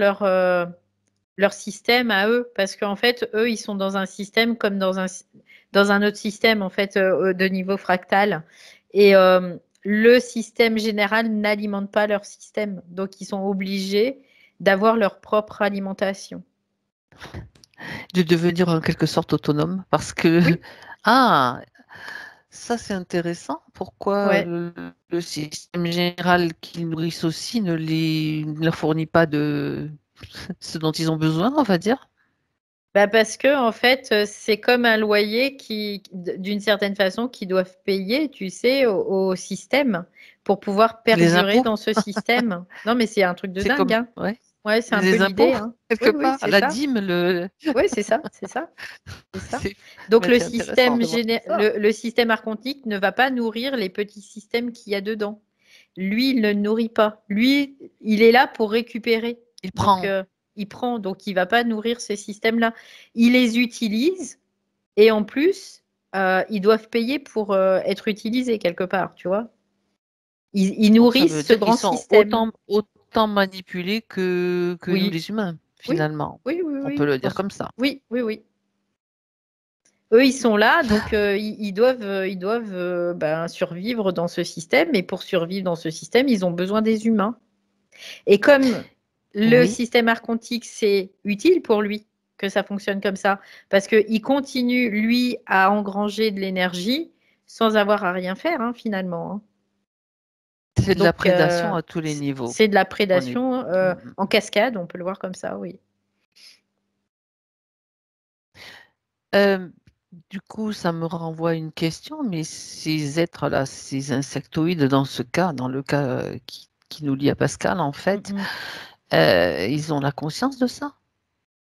Speaker 2: leur système à eux. Parce qu'en fait, eux, ils sont dans un système comme dans un autre système, en fait, de niveau fractal. Et le système général n'alimente pas leur système. Donc, ils sont obligés d'avoir leur propre alimentation.
Speaker 1: De devenir en quelque sorte autonome. Parce que,
Speaker 2: Oui,
Speaker 1: ah, ça c'est intéressant. Pourquoi
Speaker 2: ouais.
Speaker 1: le système général qu'ils nourrissent aussi ne leur fournit pas de ce dont ils ont besoin, on va dire?
Speaker 2: Bah parce que en fait, c'est comme un loyer d'une certaine façon, qu'ils doivent payer, tu sais, au système pour pouvoir
Speaker 1: Les
Speaker 2: perdurer
Speaker 1: impôts,
Speaker 2: dans ce système. Non, mais c'est un truc de
Speaker 1: c'est
Speaker 2: dingue,
Speaker 1: comme,
Speaker 2: hein.
Speaker 1: ouais,
Speaker 2: Ouais, c'est un peu
Speaker 1: les impôts,
Speaker 2: l'idée, hein.
Speaker 1: quelque
Speaker 2: Oui, oui,
Speaker 1: part,
Speaker 2: c'est
Speaker 1: la
Speaker 2: ça.
Speaker 1: dîme,
Speaker 2: Oui, c'est ça, c'est ça, c'est ça.
Speaker 1: c'est,
Speaker 2: Donc
Speaker 1: mais c'est intéressant de voir tout ça.
Speaker 2: le système archontique ne va pas nourrir les petits systèmes qu'il y a dedans. Lui, il ne nourrit pas. Lui, il est là pour récupérer.
Speaker 1: Il
Speaker 2: Donc,
Speaker 1: prend.
Speaker 2: il prend. Donc, il va pas nourrir ces systèmes-là. Il les utilise et en plus, ils doivent payer pour être utilisés quelque part, tu vois. Ils
Speaker 1: Donc ça veut
Speaker 2: nourrissent ce
Speaker 1: dire qu'ils
Speaker 2: grand
Speaker 1: sont
Speaker 2: système.
Speaker 1: autant manipulés que nous
Speaker 2: Oui,
Speaker 1: les humains,
Speaker 2: oui,
Speaker 1: finalement.
Speaker 2: oui, oui,
Speaker 1: On peut
Speaker 2: oui.
Speaker 1: le dire comme ça.
Speaker 2: Oui, oui, oui. Eux, ils sont là, donc ils doivent ben, survivre dans ce système. Et pour survivre dans ce système, ils ont besoin des humains. Et comme le
Speaker 1: Oui,
Speaker 2: système archontique, c'est utile pour lui que ça fonctionne comme ça, parce qu'il continue, lui, à engranger de l'énergie sans avoir à rien faire, hein, finalement, hein.
Speaker 1: c'est de la
Speaker 2: Donc,
Speaker 1: prédation à tous les niveaux.
Speaker 2: c'est de la
Speaker 1: On est...
Speaker 2: prédation
Speaker 1: Mm, mm.
Speaker 2: en cascade, on peut le voir comme ça, oui.
Speaker 1: Euh, du coup, ça me renvoie à une question, mais ces êtres-là, ces insectoïdes, dans ce cas, dans le cas qui nous lie à Pascal, en
Speaker 2: Mm,
Speaker 1: fait,
Speaker 2: mm.
Speaker 1: ils ont la conscience de ça,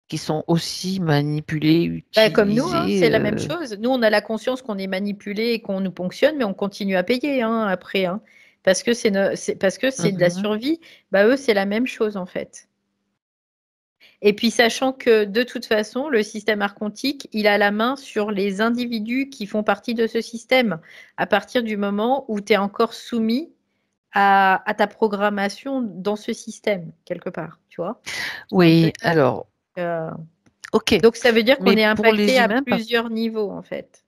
Speaker 1: qu'ils sont aussi manipulés,
Speaker 2: Ben, comme nous, hein,
Speaker 1: utilisés.
Speaker 2: c'est la même chose. Nous, on a la conscience qu'on est manipulé et qu'on nous ponctionne, mais on continue à payer, hein, après, hein, parce que parce que c'est de la
Speaker 1: Mhm.
Speaker 2: survie. Bah, eux, c'est la même chose en fait. Et puis, sachant que de toute façon, le système archontique, il a la main sur les individus qui font partie de ce système, à partir du moment où tu es encore soumis à ta programmation dans ce système, quelque part, tu vois. C'est un peu
Speaker 1: Oui, alors,
Speaker 2: euh,
Speaker 1: ok.
Speaker 2: donc, ça veut dire qu'on
Speaker 1: Mais
Speaker 2: est
Speaker 1: pour
Speaker 2: impacté
Speaker 1: les
Speaker 2: à
Speaker 1: humains,
Speaker 2: plusieurs niveaux, en fait.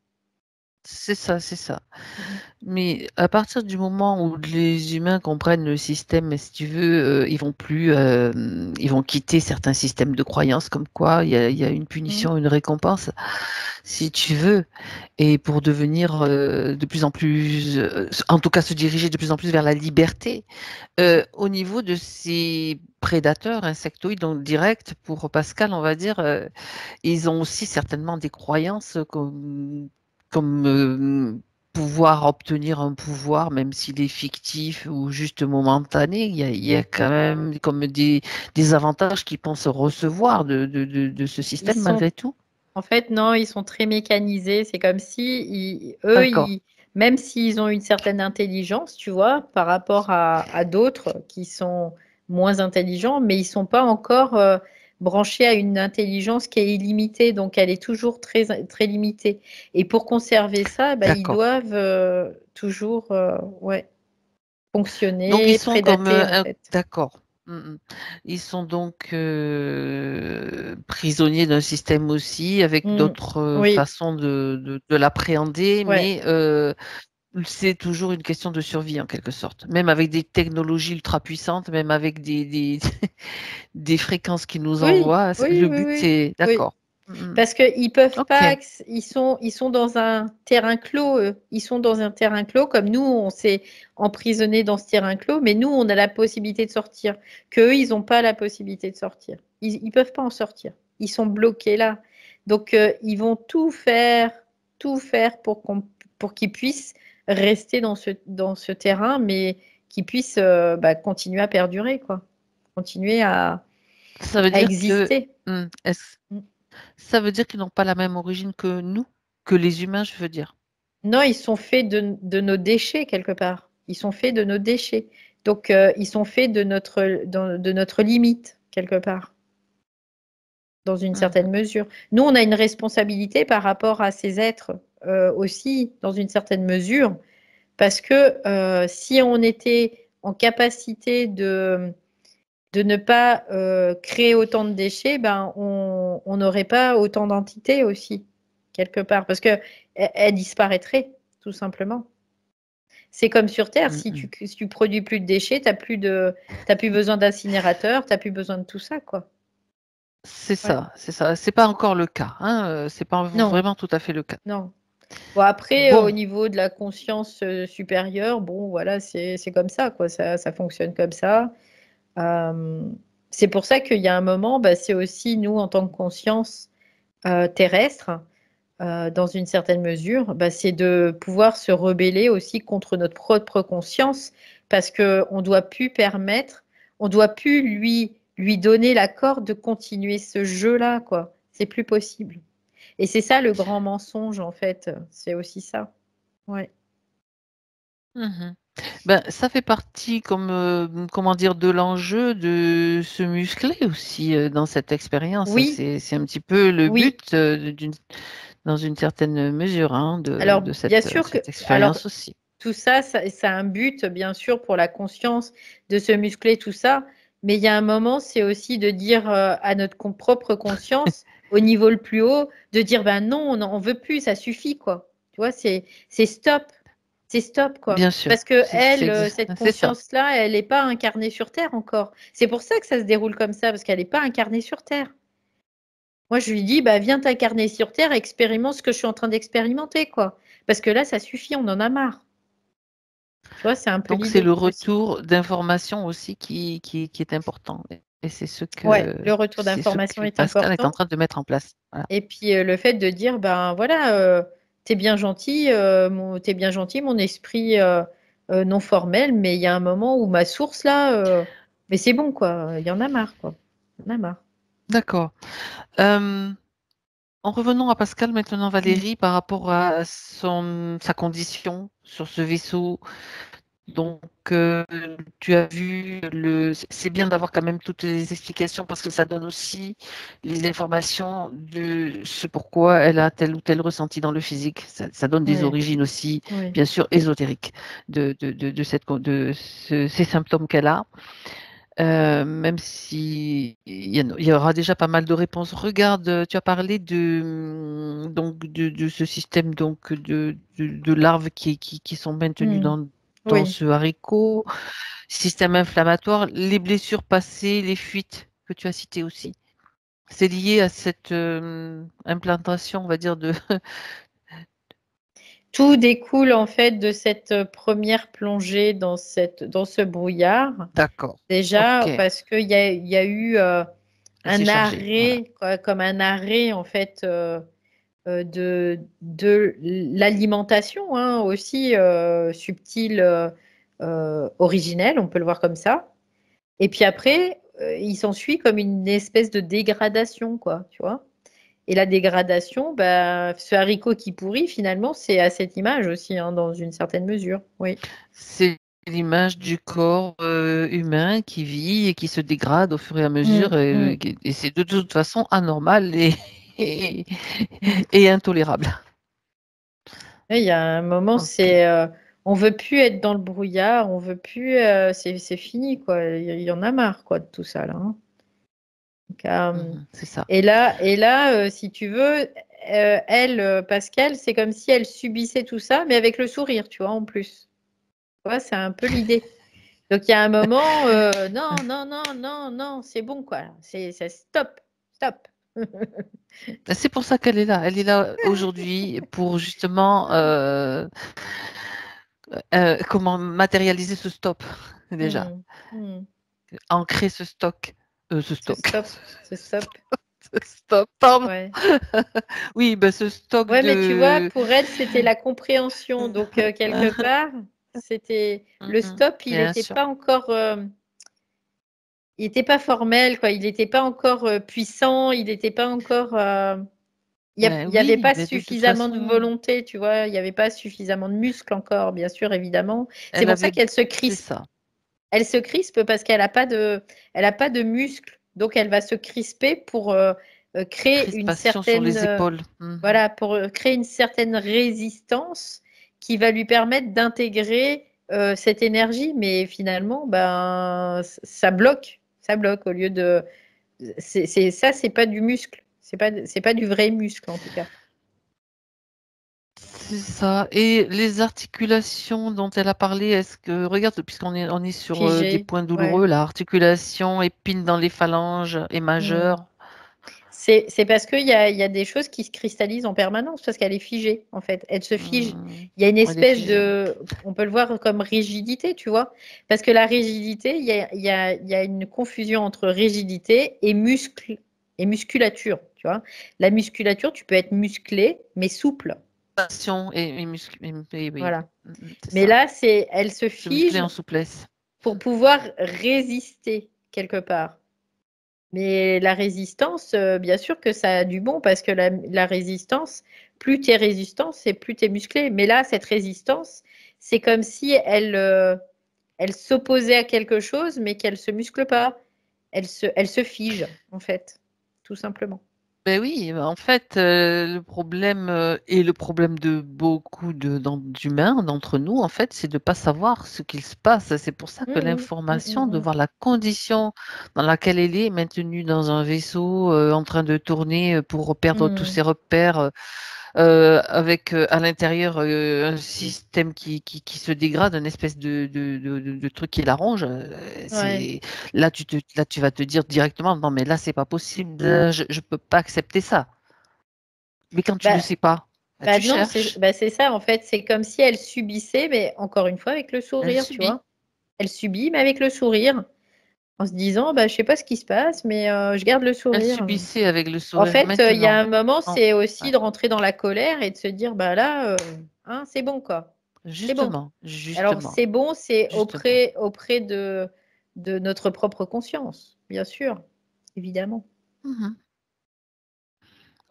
Speaker 1: c'est ça, c'est ça.
Speaker 2: Mhm.
Speaker 1: Mais à partir du moment où les humains comprennent le système, si tu veux, ils vont plus, ils vont quitter certains systèmes de croyances comme quoi il y a une
Speaker 2: Mhm.
Speaker 1: punition, une récompense, si tu veux, et pour devenir de plus en plus, en tout cas se diriger de plus en plus vers la liberté. Au niveau de ces prédateurs insectoïdes, donc directs, pour Pascal, on va dire, ils ont aussi certainement des croyances comme pouvoir obtenir un pouvoir, même s'il est fictif ou juste momentané. Il y a quand même comme des avantages qu'ils pensent recevoir de ce
Speaker 2: Ils
Speaker 1: système
Speaker 2: sont,
Speaker 1: malgré tout.
Speaker 2: en fait, non, ils sont très mécanisés. C'est comme si, eux,
Speaker 1: D'accord.
Speaker 2: même s'ils ont une certaine intelligence, tu vois, par rapport à d'autres qui sont moins intelligents, mais ils sont pas encore branchés à une intelligence qui est illimitée. Donc, elle est toujours très, très limitée. Et pour conserver ça, bah, ils
Speaker 1: D'accord.
Speaker 2: doivent toujours ouais,
Speaker 1: Donc ils
Speaker 2: fonctionner,
Speaker 1: sont comme
Speaker 2: prédater, en fait.
Speaker 1: d'accord. Ils sont donc prisonniers d'un système aussi, avec
Speaker 2: Mm.
Speaker 1: d'autres
Speaker 2: Oui,
Speaker 1: façons de l'appréhender,
Speaker 2: ouais.
Speaker 1: mais c'est toujours une question de survie en quelque sorte. Même avec des technologies ultra puissantes, même avec des fréquences qui nous
Speaker 2: Oui,
Speaker 1: envoient,
Speaker 2: oui,
Speaker 1: le
Speaker 2: oui,
Speaker 1: but
Speaker 2: oui.
Speaker 1: c'est
Speaker 2: Oui.
Speaker 1: d'accord.
Speaker 2: Parce qu'ils peuvent
Speaker 1: Ok,
Speaker 2: pas, ils sont dans un terrain clos, eux. Ils sont dans un terrain clos, comme nous, on s'est emprisonnés dans ce terrain clos, mais nous, on a la possibilité de sortir. Qu'eux, ils n'ont pas la possibilité de sortir. Ils peuvent pas en sortir. Ils sont bloqués là. Donc, ils vont tout faire pour qu'ils puissent rester dans ce terrain, mais qui puisse continuer à perdurer, quoi. Continuer à
Speaker 1: Ça veut dire que
Speaker 2: exister.
Speaker 1: ça veut dire qu'ils n'ont pas la même origine que nous, que les humains, je veux dire.
Speaker 2: Non, ils sont faits de nos déchets, quelque part. Ils sont faits de nos déchets. Donc, ils sont faits de notre limite, quelque part, dans une certaine mesure. Nous, on a une responsabilité par rapport à ces êtres aussi, dans une certaine mesure, parce que si on était en capacité de ne pas créer autant de déchets, on n'aurait pas autant d'entités aussi, quelque part, parce qu'elles disparaîtraient, tout simplement. C'est comme sur Terre, si tu produis plus de déchets, t'as plus besoin d'incinérateurs, t'as plus besoin de tout ça, quoi.
Speaker 1: C'est ça, c'est ça. C'est pas encore le cas, hein. C'est pas vraiment tout à fait le cas.
Speaker 2: Non. Bon, après, au niveau de la conscience supérieure, bon, voilà, c'est comme ça, quoi. Ça fonctionne comme ça. C'est pour ça qu'il y a un moment, c'est aussi nous, en tant que conscience terrestre, dans une certaine mesure, c'est de pouvoir se rebeller aussi contre notre propre conscience, parce qu'on doit plus on doit plus lui donner l'accord de continuer ce jeu-là, quoi. C'est plus possible. Et c'est ça le grand mensonge, en fait. C'est aussi ça. Ouais.
Speaker 1: Ça fait partie, comment dire, de l'enjeu de se muscler aussi dans cette expérience.
Speaker 2: Oui.
Speaker 1: C'est un petit peu le
Speaker 2: Oui.
Speaker 1: but dans une certaine mesure
Speaker 2: Alors,
Speaker 1: de
Speaker 2: bien sûr
Speaker 1: cette expérience aussi.
Speaker 2: Tout ça, ça a un but, bien sûr, pour la conscience, de se muscler, tout ça. Mais il y a un moment, c'est aussi de dire à notre propre conscience, au niveau le plus haut, de dire, non, on n'en veut plus, ça suffit, quoi. Tu vois, c'est stop. C'est stop, quoi.
Speaker 1: Bien sûr.
Speaker 2: Parce que cette
Speaker 1: c'est ça.
Speaker 2: conscience-là, elle n'est pas incarnée sur Terre encore. C'est pour ça que ça se déroule comme ça, parce qu'elle n'est pas incarnée sur Terre. Moi, je lui dis, viens t'incarner sur Terre, expérimente ce que je suis en train d'expérimenter, quoi. Parce que là, ça suffit, on en a marre. Tu vois, c'est un peu
Speaker 1: Donc, c'est
Speaker 2: l'idée
Speaker 1: le
Speaker 2: aussi.
Speaker 1: retour d'information aussi qui est important. Et c'est ce que,
Speaker 2: le retour d'information est
Speaker 1: Pascal est en
Speaker 2: important.
Speaker 1: train de mettre en place. Voilà.
Speaker 2: Et puis, le fait de dire, t'es bien gentil, mon esprit non formel, mais il y a un moment où ma source, là, mais c'est bon, quoi. Il y en a marre, quoi. Il y en a marre.
Speaker 1: D'accord. En revenant à Pascal, maintenant Valérie, par rapport à sa condition sur ce vaisseau, donc tu as vu, c'est bien d'avoir quand même toutes les explications parce que ça donne aussi les informations de ce pourquoi elle a tel ou tel ressenti dans le physique. Ça donne des origines aussi, bien sûr, ésotériques de ces symptômes qu'elle a. Même si il y aura déjà pas mal de réponses. Regarde, tu as parlé de ce système de larves qui sont maintenues dans ce haricot, système inflammatoire, les blessures passées, les fuites que tu as citées aussi. C'est lié à cette implantation, on va dire, de
Speaker 2: Tout découle en fait de cette première plongée dans ce brouillard.
Speaker 1: D'accord.
Speaker 2: Déjà,
Speaker 1: Ok.
Speaker 2: parce qu'il y a eu un arrêt,
Speaker 1: voilà.
Speaker 2: comme un arrêt en fait de l'alimentation aussi subtile, originelle, on peut le voir comme ça. Et puis après, il s'ensuit comme une espèce de dégradation, quoi, tu vois. Et la dégradation, ce haricot qui pourrit, finalement, c'est à cette image aussi, dans une certaine mesure. Oui.
Speaker 1: C'est l'image du corps humain qui vit et qui se dégrade au fur et à mesure, et c'est de toute façon anormal et intolérable.
Speaker 2: Il y a un moment, on veut plus être dans le brouillard, on veut plus, c'est fini, quoi. Il y en a marre, quoi, de tout ça là. Donc,
Speaker 1: c'est ça.
Speaker 2: Et là, si tu veux, elle, Pascal, c'est comme si elle subissait tout ça, mais avec le sourire, tu vois, en plus. Tu vois, c'est un peu l'idée. Donc il y a un moment, non, non, non, non, non, c'est bon, quoi. C'est stop, stop.
Speaker 1: C'est pour ça qu'elle est là. Elle est là aujourd'hui pour justement comment matérialiser ce stop déjà, ancrer ce stock, ce stock,
Speaker 2: Ce stop.
Speaker 1: ce stop, pardon.
Speaker 2: Ouais.
Speaker 1: Oui, ce stock
Speaker 2: Ouais, mais tu vois,
Speaker 1: de.
Speaker 2: pour elle, c'était la compréhension. Donc, quelque part, C'était le stop, il
Speaker 1: Bien
Speaker 2: n'était
Speaker 1: sûr.
Speaker 2: pas encore, il n'était pas formel, quoi. Il n'était pas encore puissant, il n'était pas encore. Il n'y avait
Speaker 1: Oui,
Speaker 2: pas
Speaker 1: mais de toute
Speaker 2: suffisamment de
Speaker 1: façon,
Speaker 2: volonté, tu vois. Il n'y avait pas suffisamment de muscles encore, bien sûr, évidemment. C'est
Speaker 1: elle
Speaker 2: pour ça
Speaker 1: avait,
Speaker 2: qu'elle se
Speaker 1: c'est
Speaker 2: crispe.
Speaker 1: ça,
Speaker 2: Elle se crispe parce qu'elle n'a pas elle a pas de muscles. Donc, elle va se crisper pour créer une
Speaker 1: crispation sur
Speaker 2: certaine,
Speaker 1: les épaules. Mhm.
Speaker 2: voilà, pour créer une certaine résistance qui va lui permettre d'intégrer cette énergie. Mais finalement, ben, ça bloque au lieu de. Ça, c'est pas du muscle. C'est pas du vrai muscle en tout cas.
Speaker 1: C'est ça. Et les articulations dont elle a parlé, est-ce que, regarde, on est sur des
Speaker 2: Figé,
Speaker 1: points
Speaker 2: ouais.
Speaker 1: douloureux, la articulation, épine dans les phalanges et
Speaker 2: Hmm.
Speaker 1: majeure.
Speaker 2: C'est parce il y a des choses qui se cristallisent en permanence, parce qu'elle est figée, en fait. Elle se fige. Il y a une
Speaker 1: Elle est
Speaker 2: espèce
Speaker 1: figée.
Speaker 2: de, on peut le voir comme rigidité, tu vois. Parce que la rigidité, il y a une confusion entre rigidité et muscle et musculature, tu vois. La musculature, tu peux être musclé, mais souple.
Speaker 1: Passion et muscle. Oui,
Speaker 2: Voilà.
Speaker 1: c'est
Speaker 2: Mais
Speaker 1: ça.
Speaker 2: là, elle se
Speaker 1: Se muscler
Speaker 2: fige
Speaker 1: en souplesse.
Speaker 2: pour pouvoir résister quelque part. Mais la résistance, bien sûr que ça a du bon parce que la résistance, plus tu es résistant, c'est plus tu es musclé. Mais là, cette résistance, c'est comme si elle s'opposait à quelque chose, mais qu'elle se muscle pas. Elle se fige, en fait, tout simplement.
Speaker 1: Ben oui, en fait, le problème et le problème de beaucoup d'humains, d'entre nous, en fait, c'est de ne pas savoir ce qu'il se passe. C'est pour ça que
Speaker 2: Mhm,
Speaker 1: l'information, de
Speaker 2: mhm,
Speaker 1: voir la condition dans laquelle elle est maintenue dans un vaisseau en train de tourner pour perdre tous
Speaker 2: mhm,
Speaker 1: ses repères, avec à l'intérieur un système qui se dégrade, une espèce de truc qui l'arrange.
Speaker 2: mhm. Ouais.
Speaker 1: Là, tu vas te dire directement, non, mais là, c'est pas possible, je ne peux pas accepter ça. Mais quand tu ne le
Speaker 2: Bah,
Speaker 1: sais pas, bah, tu
Speaker 2: non,
Speaker 1: cherches,
Speaker 2: c'est ça, en fait. C'est comme si elle subissait, mais encore une fois, avec le
Speaker 1: elle
Speaker 2: sourire, tu
Speaker 1: subit.
Speaker 2: vois. Elle subit, mais avec le sourire. En se disant, bah, je sais pas ce qui se passe, mais je garde le
Speaker 1: Elle
Speaker 2: sourire.
Speaker 1: subissait avec le
Speaker 2: En
Speaker 1: sourire.
Speaker 2: fait, il y a
Speaker 1: Maintenant,
Speaker 2: un moment,
Speaker 1: non.
Speaker 2: c'est aussi
Speaker 1: Ouais.
Speaker 2: de rentrer dans la colère et de se dire, bah là, hein, c'est bon, quoi. C'est bon.
Speaker 1: Justement,
Speaker 2: Alors,
Speaker 1: justement,
Speaker 2: c'est bon, c'est
Speaker 1: justement.
Speaker 2: auprès de notre propre conscience, bien sûr, évidemment.
Speaker 1: Mhm.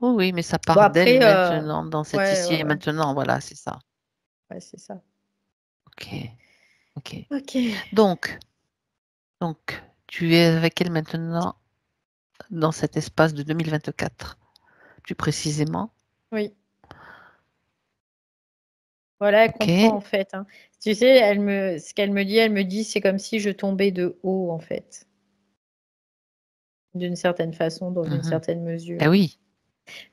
Speaker 1: Oui, oui, mais ça
Speaker 2: Bon,
Speaker 1: part d'elle
Speaker 2: après,
Speaker 1: maintenant, dans cet
Speaker 2: ouais,
Speaker 1: ici
Speaker 2: ouais,
Speaker 1: et
Speaker 2: ouais,
Speaker 1: maintenant. Voilà, c'est ça.
Speaker 2: ouais, c'est ça.
Speaker 1: Ok, ok.
Speaker 2: Ok,
Speaker 1: Donc, donc, tu es avec elle maintenant dans cet espace de 2024, plus précisément.
Speaker 2: oui. Voilà, elle
Speaker 1: Ok.
Speaker 2: comprend, en fait, hein. Tu sais, ce elle me dit, c'est comme si je tombais de haut, en fait, d'une certaine façon, dans une
Speaker 1: Mhm.
Speaker 2: certaine mesure.
Speaker 1: Eh oui,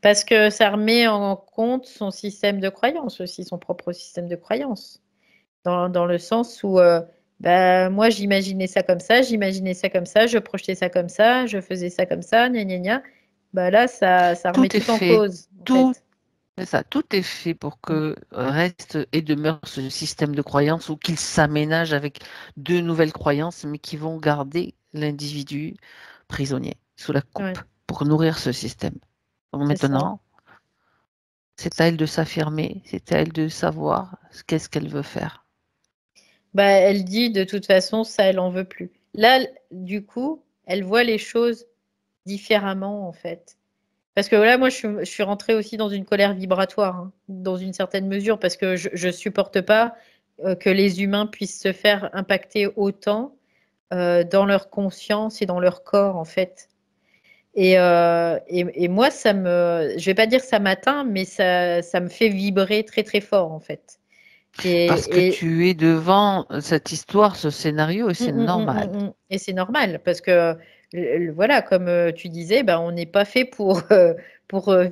Speaker 2: Parce que ça remet en compte son système de croyance aussi, son propre système de croyance. Dans le sens où, bah, moi, j'imaginais ça comme ça, je projetais ça comme ça, je faisais ça comme ça, gna gna gna. Bah là, ça remet
Speaker 1: tout est
Speaker 2: tout en
Speaker 1: fait.
Speaker 2: cause, en
Speaker 1: Tout,
Speaker 2: fait.
Speaker 1: c'est ça, tout est fait pour
Speaker 2: Mm.
Speaker 1: que reste et demeure ce système de croyances ou qu'il s'aménage avec de nouvelles croyances, mais qui vont garder l'individu prisonnier sous la coupe
Speaker 2: Ouais,
Speaker 1: pour nourrir ce système. Donc
Speaker 2: c'est ça.
Speaker 1: maintenant, c'est à elle de s'affirmer, c'est à elle de savoir qu'est-ce qu'elle veut faire.
Speaker 2: Bah, elle dit de toute façon, ça, elle en veut plus. Là, du coup, elle voit les choses différemment, en fait. Parce que là, moi, je suis rentrée aussi dans une colère vibratoire, hein, dans une certaine mesure, parce que je supporte pas que les humains puissent se faire impacter autant dans leur conscience et dans leur corps, en fait. Et moi, je vais pas dire ça m'atteint, mais ça me fait vibrer très, très fort, en fait.
Speaker 1: Parce que
Speaker 2: Et,
Speaker 1: tu es devant cette histoire, ce scénario, et
Speaker 2: Mm,
Speaker 1: c'est
Speaker 2: mm,
Speaker 1: normal.
Speaker 2: mm, mm. Et c'est normal parce que voilà, comme tu disais, ben, on n'est pas fait pour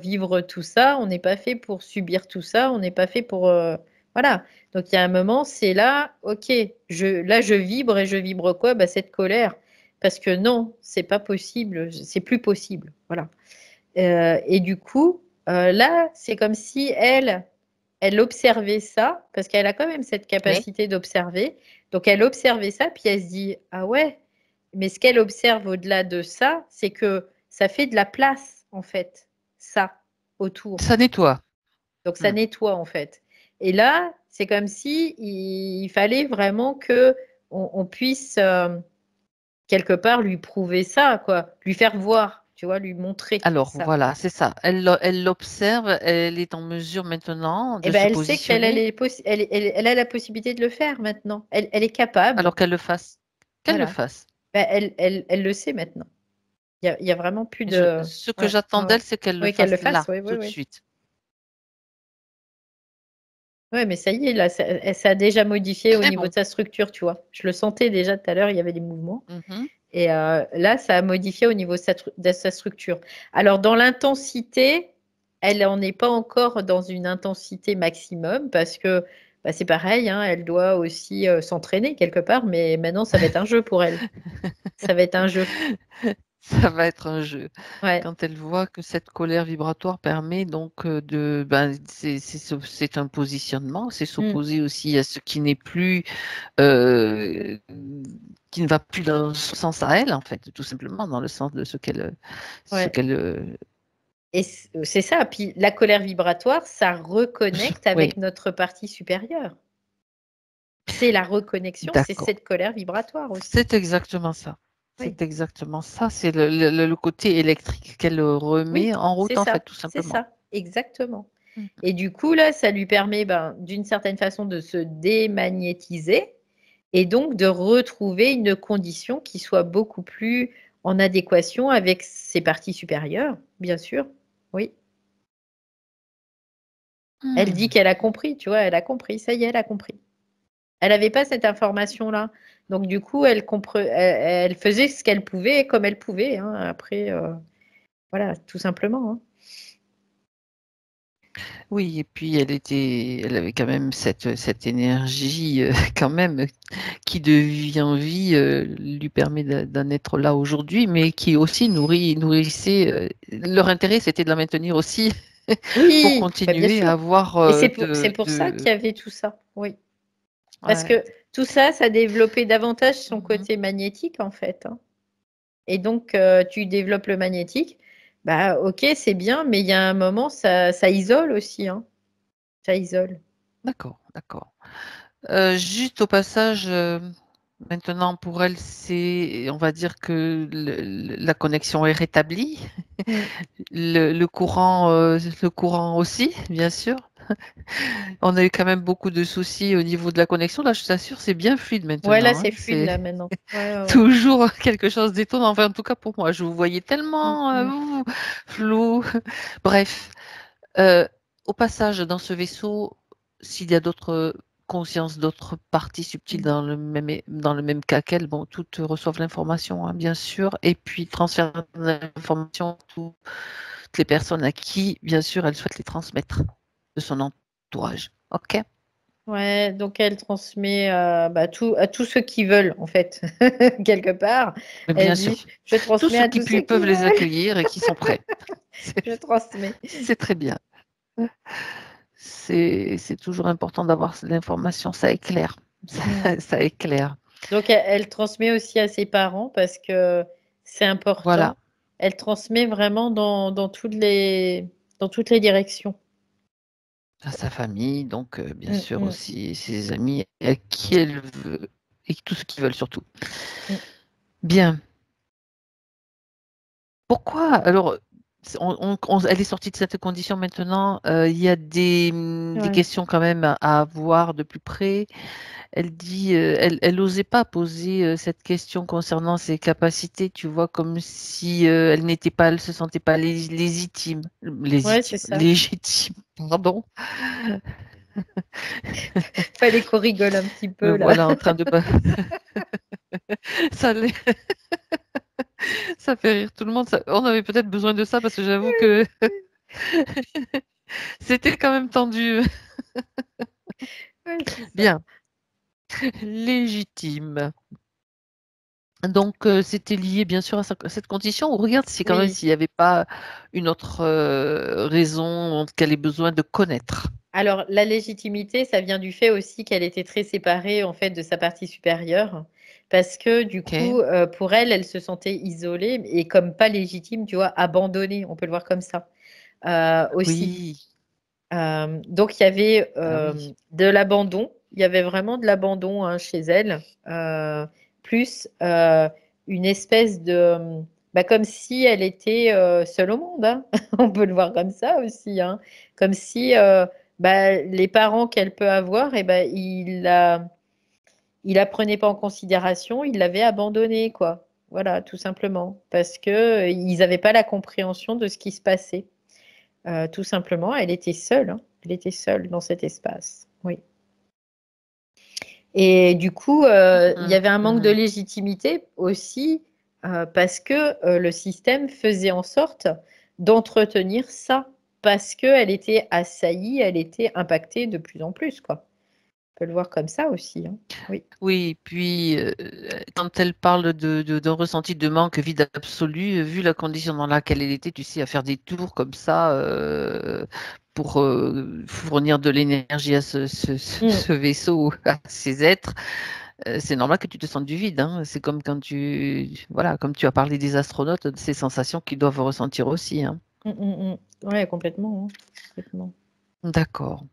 Speaker 2: vivre tout ça, on n'est pas fait pour subir tout ça, on n'est pas fait pour voilà. Donc il y a un moment, c'est là, ok, là je vibre et je vibre quoi? Ben, cette colère. Parce que non, c'est pas possible, c'est plus possible. Voilà. Et du coup, là, c'est comme si elle observait ça, parce qu'elle a quand même cette
Speaker 1: Oui.
Speaker 2: capacité d'observer. Donc elle observait ça, puis elle se dit, ah ouais, mais ce qu'elle observe au-delà de ça, c'est que ça fait de la place, en fait, ça, autour.
Speaker 1: Ça nettoie.
Speaker 2: Donc ça
Speaker 1: Hmm.
Speaker 2: nettoie, en fait. Et là, C'est comme si il fallait vraiment qu'on puisse quelque part lui prouver ça, quoi, lui faire voir, tu vois, lui montrer
Speaker 1: Alors
Speaker 2: ça.
Speaker 1: voilà, c'est ça. Elle l'observe, elle est en mesure maintenant
Speaker 2: Eh
Speaker 1: de
Speaker 2: ben,
Speaker 1: se
Speaker 2: elle sait qu'elle a
Speaker 1: positionner,
Speaker 2: elle a la possibilité de le faire maintenant. Elle est capable.
Speaker 1: alors qu'elle le fasse. Qu'elle le
Speaker 2: Voilà.
Speaker 1: fasse.
Speaker 2: Ben, elle le sait maintenant. Il y a vraiment plus
Speaker 1: Et
Speaker 2: de.
Speaker 1: ce que
Speaker 2: Ouais,
Speaker 1: j'attends
Speaker 2: ouais, ouais.
Speaker 1: d'elle, c'est qu'elle le
Speaker 2: Oui, qu'elle le
Speaker 1: fasse
Speaker 2: fasse.
Speaker 1: là,
Speaker 2: Oui, oui,
Speaker 1: tout de
Speaker 2: oui.
Speaker 1: suite.
Speaker 2: Oui, mais ça y est, là, ça a déjà modifié au
Speaker 1: Très
Speaker 2: niveau
Speaker 1: bon.
Speaker 2: de sa structure, tu vois. Je le sentais déjà tout à l'heure, il y avait des mouvements.
Speaker 1: Mhm.
Speaker 2: Et là, ça a modifié au niveau de sa structure. Alors, dans l'intensité, elle n'en est pas encore dans une intensité maximum parce que bah, c'est pareil, hein, elle doit aussi s'entraîner quelque part, mais maintenant, ça va être un jeu pour elle. Ça va être un jeu.
Speaker 1: Ça va être un jeu.
Speaker 2: Ouais.
Speaker 1: Quand elle voit que cette colère vibratoire permet donc c'est un positionnement, c'est
Speaker 2: Mm.
Speaker 1: s'opposer aussi à ce qui n'est plus, euh, qui ne va plus dans son sens à elle, en fait, tout simplement, dans le sens de ce
Speaker 2: Ouais.
Speaker 1: qu'elle,
Speaker 2: Et c'est ça. Puis la colère vibratoire, ça reconnecte
Speaker 1: oui,
Speaker 2: avec notre partie supérieure. C'est la reconnexion, c'est
Speaker 1: d'accord.
Speaker 2: cette colère vibratoire aussi.
Speaker 1: C'est exactement ça.
Speaker 2: Oui,
Speaker 1: C'est exactement ça. C'est le côté électrique qu'elle
Speaker 2: oui,
Speaker 1: remet en route, en fait, tout
Speaker 2: c'est
Speaker 1: simplement.
Speaker 2: ça, exactement.
Speaker 1: Mhm.
Speaker 2: Et du coup, là, ça lui permet, ben, d'une certaine façon, de se démagnétiser et donc de retrouver une condition qui soit beaucoup plus en adéquation avec ses parties supérieures, bien sûr. Oui. Elle dit
Speaker 1: Hmm.
Speaker 2: qu'elle a compris, tu vois, elle a compris, ça y est, elle a compris. Elle n'avait pas cette information-là. Donc, du coup, elle faisait ce qu'elle pouvait comme elle pouvait, hein. Après, voilà, tout simplement, hein.
Speaker 1: Oui, et puis elle avait quand même cette énergie quand même qui de vie en vie lui permet d'en être là aujourd'hui, mais qui aussi nourrissait. Leur intérêt, c'était de la maintenir aussi pour
Speaker 2: Oui, bah, bien
Speaker 1: continuer à
Speaker 2: sûr.
Speaker 1: avoir
Speaker 2: Et c'est pour ça qu'il y avait tout ça. Oui. Parce
Speaker 1: ouais.
Speaker 2: que tout ça, ça développait davantage son
Speaker 1: Mhm.
Speaker 2: côté magnétique, en fait, hein. Et donc, tu développes le magnétique. Bah, ok, c'est bien, mais il y a un moment, ça isole aussi, hein. Ça isole.
Speaker 1: D'accord, d'accord. Juste au passage, maintenant pour elle, on va dire que la connexion est rétablie,
Speaker 2: Mm.
Speaker 1: le courant aussi, bien sûr. On a eu quand même beaucoup de soucis au niveau de la connexion. Là, je t'assure, c'est bien fluide
Speaker 2: Ouais, là,
Speaker 1: maintenant, hein.
Speaker 2: c'est fluide,
Speaker 1: C'est
Speaker 2: là, maintenant. Ouais, ouais, ouais.
Speaker 1: toujours quelque chose d'étonnant. Enfin, en tout cas pour moi, je vous voyais
Speaker 2: Mm,
Speaker 1: tellement
Speaker 2: mm.
Speaker 1: flou. Bref, euh, au passage, dans ce vaisseau, s'il y a d'autres consciences, d'autres parties subtiles
Speaker 2: Mm.
Speaker 1: dans le même cas qu'elle, bon, toutes reçoivent l'information, hein, bien sûr, et puis transfèrent l'information à toutes les personnes à qui, bien sûr, elle souhaite les transmettre de son entourage. OK?
Speaker 2: Ouais, donc elle transmet bah, à tous ceux qui veulent, en fait, quelque part.
Speaker 1: Mais
Speaker 2: Elle
Speaker 1: bien sûr,
Speaker 2: dit, je
Speaker 1: tous
Speaker 2: transmets
Speaker 1: ceux
Speaker 2: à
Speaker 1: qui
Speaker 2: tous ceux qui
Speaker 1: peuvent les
Speaker 2: veulent,
Speaker 1: accueillir et qui sont prêts. C'est
Speaker 2: je transmets.
Speaker 1: c'est très bien. C'est toujours important d'avoir l'information, ça éclaire.
Speaker 2: Mm.
Speaker 1: Ça éclaire.
Speaker 2: Donc elle transmet aussi à ses parents parce que c'est
Speaker 1: Voilà,
Speaker 2: important. Elle transmet vraiment dans toutes les directions.
Speaker 1: à sa famille, donc bien
Speaker 2: Mm,
Speaker 1: sûr
Speaker 2: mm,
Speaker 1: aussi ses amis, à qui elle veut, et tout ce qu'ils veulent surtout.
Speaker 2: mm.
Speaker 1: Bien. Pourquoi, alors, elle est sortie de cette condition maintenant, il y a des
Speaker 2: Ouais.
Speaker 1: questions quand même à avoir de plus près. Elle dit, elle n'osait pas poser cette question concernant ses capacités, tu vois, comme si elle se sentait pas
Speaker 2: Ouais, c'est ça.
Speaker 1: légitime, pardon.
Speaker 2: Fallait qu'on rigole un petit
Speaker 1: Me
Speaker 2: peu là.
Speaker 1: voilà en train de pas. Ça, ça fait rire tout le monde. On avait peut-être besoin de ça parce que j'avoue que c'était quand même tendu.
Speaker 2: Ouais, c'est ça.
Speaker 1: Bien, légitime. Donc, c'était lié bien sûr à cette condition. On regarde si quand même
Speaker 2: Oui.
Speaker 1: s'il n'y avait pas une autre raison qu'elle ait besoin de connaître.
Speaker 2: Alors, la légitimité, ça vient du fait aussi qu'elle était très séparée en fait de sa partie supérieure, parce que du
Speaker 1: Ok.
Speaker 2: coup, pour elle, elle se sentait isolée et comme pas légitime, tu vois, abandonnée. On peut le voir comme ça aussi.
Speaker 1: Oui,
Speaker 2: Donc il y avait
Speaker 1: oui.
Speaker 2: de l'abandon. Il y avait vraiment de l'abandon hein, chez elle, plus une espèce de, bah, comme si elle était seule au monde. Hein. On peut le voir comme ça aussi. Hein. Comme si bah, les parents qu'elle peut avoir, et ben il la prenait pas en considération, il l'avait abandonnée, quoi. Voilà, tout simplement, parce que ils n'avaient pas la compréhension de ce qui se passait. Tout simplement, elle était seule. Hein. Elle était seule dans cet espace. Oui. Et du coup, il y avait un manque de
Speaker 1: Mhm.
Speaker 2: légitimité aussi parce que le système faisait en sorte d'entretenir ça parce qu'elle était assaillie, elle était impactée de plus en plus, quoi. On peut le voir comme ça aussi. Hein. Oui.
Speaker 1: Oui, puis quand elle parle d'un ressenti de manque vide absolu, vu la condition dans laquelle elle était, tu sais, à faire des tours comme ça pour fournir de l'énergie à
Speaker 2: Mm.
Speaker 1: ce vaisseau, à ces êtres, c'est normal que tu te sentes du vide. Hein. C'est comme quand voilà, comme tu as parlé des astronautes, de ces sensations qu'ils doivent ressentir aussi. Hein.
Speaker 2: Mm, mm, mm. Ouais, complètement, hein. Complètement.
Speaker 1: D'accord.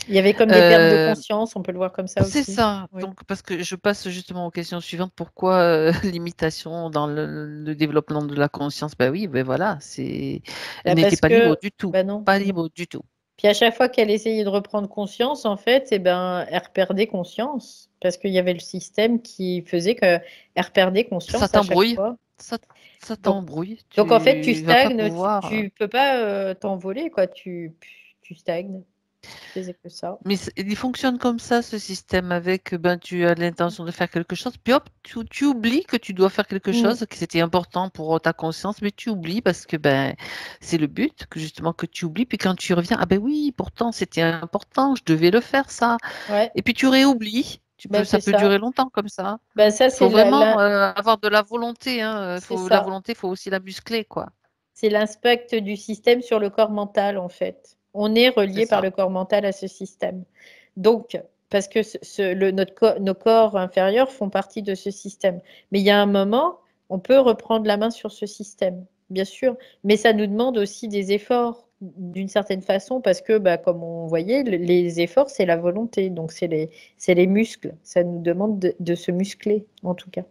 Speaker 2: Il y avait comme des pertes de
Speaker 1: Euh,
Speaker 2: conscience, on peut le voir comme ça
Speaker 1: C'est
Speaker 2: aussi.
Speaker 1: ça.
Speaker 2: Oui.
Speaker 1: Donc, parce que je passe justement aux questions suivantes. Pourquoi l'imitation dans le développement de la conscience? Ben oui, ben voilà, elle
Speaker 2: Bah,
Speaker 1: n'était
Speaker 2: parce
Speaker 1: pas libre
Speaker 2: que,
Speaker 1: du tout.
Speaker 2: bah non,
Speaker 1: Pas
Speaker 2: non.
Speaker 1: libre du tout.
Speaker 2: Puis à chaque fois qu'elle essayait de reprendre conscience, en fait, eh ben, elle reperdait conscience. Parce qu'il y avait le système qui faisait qu'elle reperdait
Speaker 1: Ça
Speaker 2: conscience à chaque
Speaker 1: t'embrouille.
Speaker 2: fois.
Speaker 1: Ça, ça
Speaker 2: Donc,
Speaker 1: t'embrouille.
Speaker 2: donc en fait, tu
Speaker 1: Tu vas pas
Speaker 2: stagnes,
Speaker 1: pouvoir.
Speaker 2: tu peux pas t'envoler, quoi. Tu stagnes. Tu faisais que ça.
Speaker 1: Mais il fonctionne comme ça, ce système, avec, ben, tu as l'intention de faire quelque chose, puis hop, tu oublies que tu dois faire quelque
Speaker 2: Mm.
Speaker 1: chose, que c'était important pour ta conscience, mais tu oublies parce que ben, c'est le but, que justement que tu oublies, puis quand tu reviens, ah ben oui, pourtant c'était important, je devais le faire ça,
Speaker 2: Ouais,
Speaker 1: et puis tu réoublies.
Speaker 2: bah,
Speaker 1: Ça
Speaker 2: c'est
Speaker 1: peut
Speaker 2: ça.
Speaker 1: durer longtemps comme ça.
Speaker 2: Bah, ça,
Speaker 1: Il faut
Speaker 2: c'est
Speaker 1: vraiment avoir de la volonté, hein.
Speaker 2: c'est
Speaker 1: La
Speaker 2: ça.
Speaker 1: volonté, il faut aussi la muscler, quoi.
Speaker 2: C'est l'impact du système sur le corps mental, en fait. On est
Speaker 1: C'est
Speaker 2: relié par
Speaker 1: ça.
Speaker 2: le corps mental à ce système. Donc, parce que nos corps inférieurs font partie de ce système. Mais il y a un moment, on peut reprendre la main sur ce système, bien sûr. Mais ça nous demande aussi des efforts, d'une certaine façon, parce que, bah, comme on voyait, les efforts, c'est la volonté. Donc, c'est les muscles. Ça nous demande de se muscler, en tout cas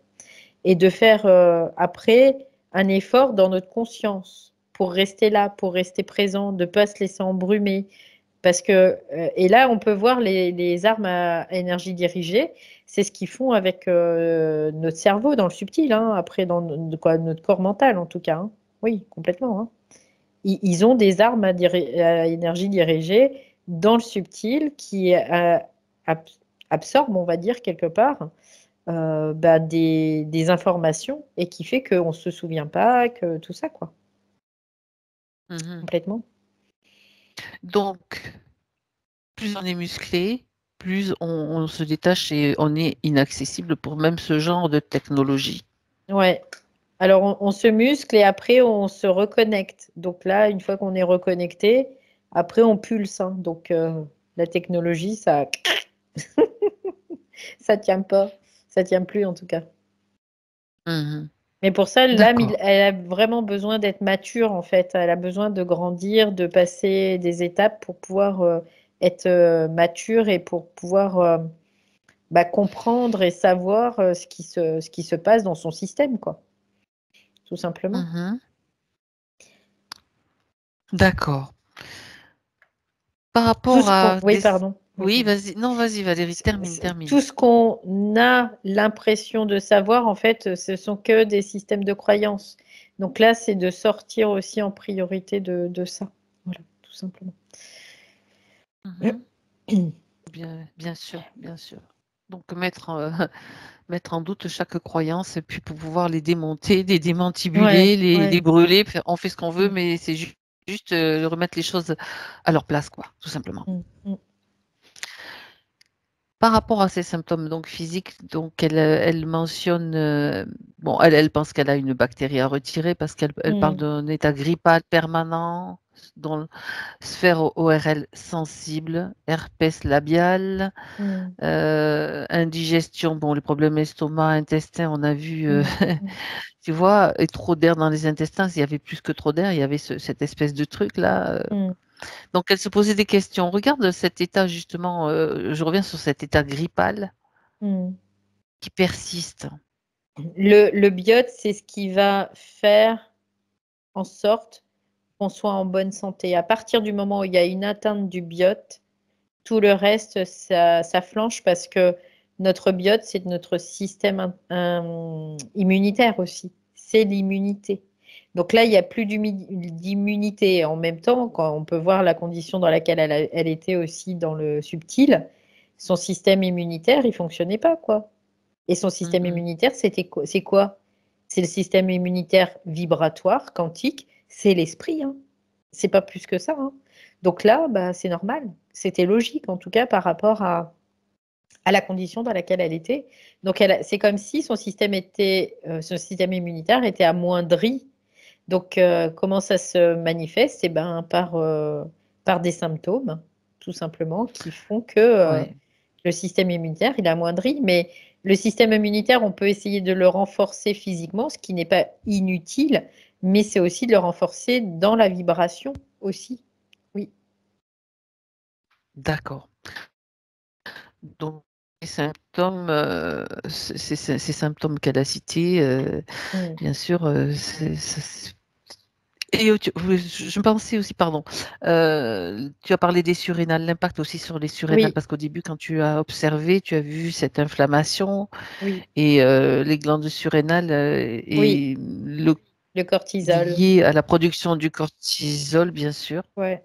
Speaker 2: et de faire après un effort dans notre conscience pour rester là, pour rester présent, de ne pas se laisser embrumer. Parce que, et là, on peut voir les armes à énergie dirigée, c'est ce qu'ils font avec notre cerveau dans le subtil, hein, après dans notre corps mental en tout cas. Hein. Oui, complètement. Hein. Ils ont des armes à énergie dirigée dans le subtil qui absorbent, on va dire, quelque part, bah, des informations et qui fait qu'on ne se souvient pas, que tout ça, quoi.
Speaker 1: Mhm.
Speaker 2: Complètement.
Speaker 1: Donc, plus on est musclé, plus on se détache et on est inaccessible pour même ce genre de technologie.
Speaker 2: Ouais. Alors, on se muscle et après, on se reconnecte. Donc là, une fois qu'on est reconnecté, après, on pulse. Hein. Donc, la technologie, ça tient pas. Ça tient plus, en tout cas.
Speaker 1: Mhm.
Speaker 2: Mais pour ça, l'âme,
Speaker 1: D'accord.
Speaker 2: elle a vraiment besoin d'être mature, en fait. Elle a besoin de grandir, de passer des étapes pour pouvoir être mature et pour pouvoir bah, comprendre et savoir ce qui se passe dans son système, quoi. Tout simplement.
Speaker 1: Mhm. D'accord. Par
Speaker 2: Tout
Speaker 1: rapport
Speaker 2: ce qu'on...
Speaker 1: à
Speaker 2: Oui,
Speaker 1: des...
Speaker 2: pardon. Oui,
Speaker 1: Oui,
Speaker 2: pardon.
Speaker 1: vas-y. Non, vas-y, Valérie, termine, termine.
Speaker 2: Tout ce qu'on a l'impression de savoir, en fait, ce sont que des systèmes de croyances. Donc là, c'est de sortir aussi en priorité de ça. Voilà, tout simplement.
Speaker 1: Mhm. Bien, bien sûr, bien sûr. Donc, mettre en doute chaque croyance, et puis pour pouvoir les démonter, les
Speaker 2: Ouais,
Speaker 1: démantibuler, les
Speaker 2: ouais.
Speaker 1: brûler, on fait ce qu'on veut,
Speaker 2: Mm,
Speaker 1: mais c'est juste remettre les choses à leur place, quoi, tout simplement.
Speaker 2: mm, mm,
Speaker 1: Par rapport à ces symptômes donc physiques, donc elle mentionne, bon, elle pense qu'elle a une bactérie à retirer parce qu'elle parle
Speaker 2: mm,
Speaker 1: d'un état grippal permanent, dans sphère ORL sensible, herpès labial,
Speaker 2: mm,
Speaker 1: indigestion, bon, les problèmes estomac, intestin, on a vu,
Speaker 2: mm, mm,
Speaker 1: tu vois, et trop d'air dans les intestins. S'il y avait plus que trop d'air, il y avait cette espèce de truc là.
Speaker 2: mm.
Speaker 1: Donc, elle se posait des questions. Regarde cet état, justement, je reviens sur cet état grippal
Speaker 2: Mmh.
Speaker 1: qui persiste.
Speaker 2: Le biote, c'est ce qui va faire en sorte qu'on soit en bonne santé. À partir du moment où il y a une atteinte du biote, tout le reste, ça flanche parce que notre biote, c'est notre système immunitaire aussi. C'est l'immunité. Donc là, il n'y a plus d'immunité. En même temps, quand on peut voir la condition dans laquelle elle était aussi dans le subtil, son système immunitaire, il fonctionnait pas, quoi. Et son système
Speaker 1: Mhm.
Speaker 2: immunitaire, c'est quoi? C'est le système immunitaire vibratoire, quantique, c'est l'esprit, hein. C'est pas plus que ça, hein. Donc là, bah, c'est normal. C'était logique, en tout cas, par rapport à la condition dans laquelle elle était. Donc c'est comme si son système immunitaire était amoindri. Donc comment ça se manifeste? Eh ben, par des symptômes, tout simplement, qui font que
Speaker 1: Ouais.
Speaker 2: le système immunitaire, il est amoindri. Mais le système immunitaire, on peut essayer de le renforcer physiquement, ce qui n'est pas inutile, mais c'est aussi de le renforcer dans la vibration aussi. Oui.
Speaker 1: D'accord. Donc, les symptômes, ces symptômes qu'elle a cités,
Speaker 2: Mm.
Speaker 1: bien sûr, et je pensais aussi, pardon, tu as parlé des surrénales, l'impact aussi sur les surrénales,
Speaker 2: Oui,
Speaker 1: parce qu'au début, quand tu as observé, tu as vu cette inflammation
Speaker 2: oui,
Speaker 1: et les glandes surrénales
Speaker 2: oui,
Speaker 1: et
Speaker 2: le cortisol.
Speaker 1: liées à la production du cortisol, bien sûr,
Speaker 2: Ouais,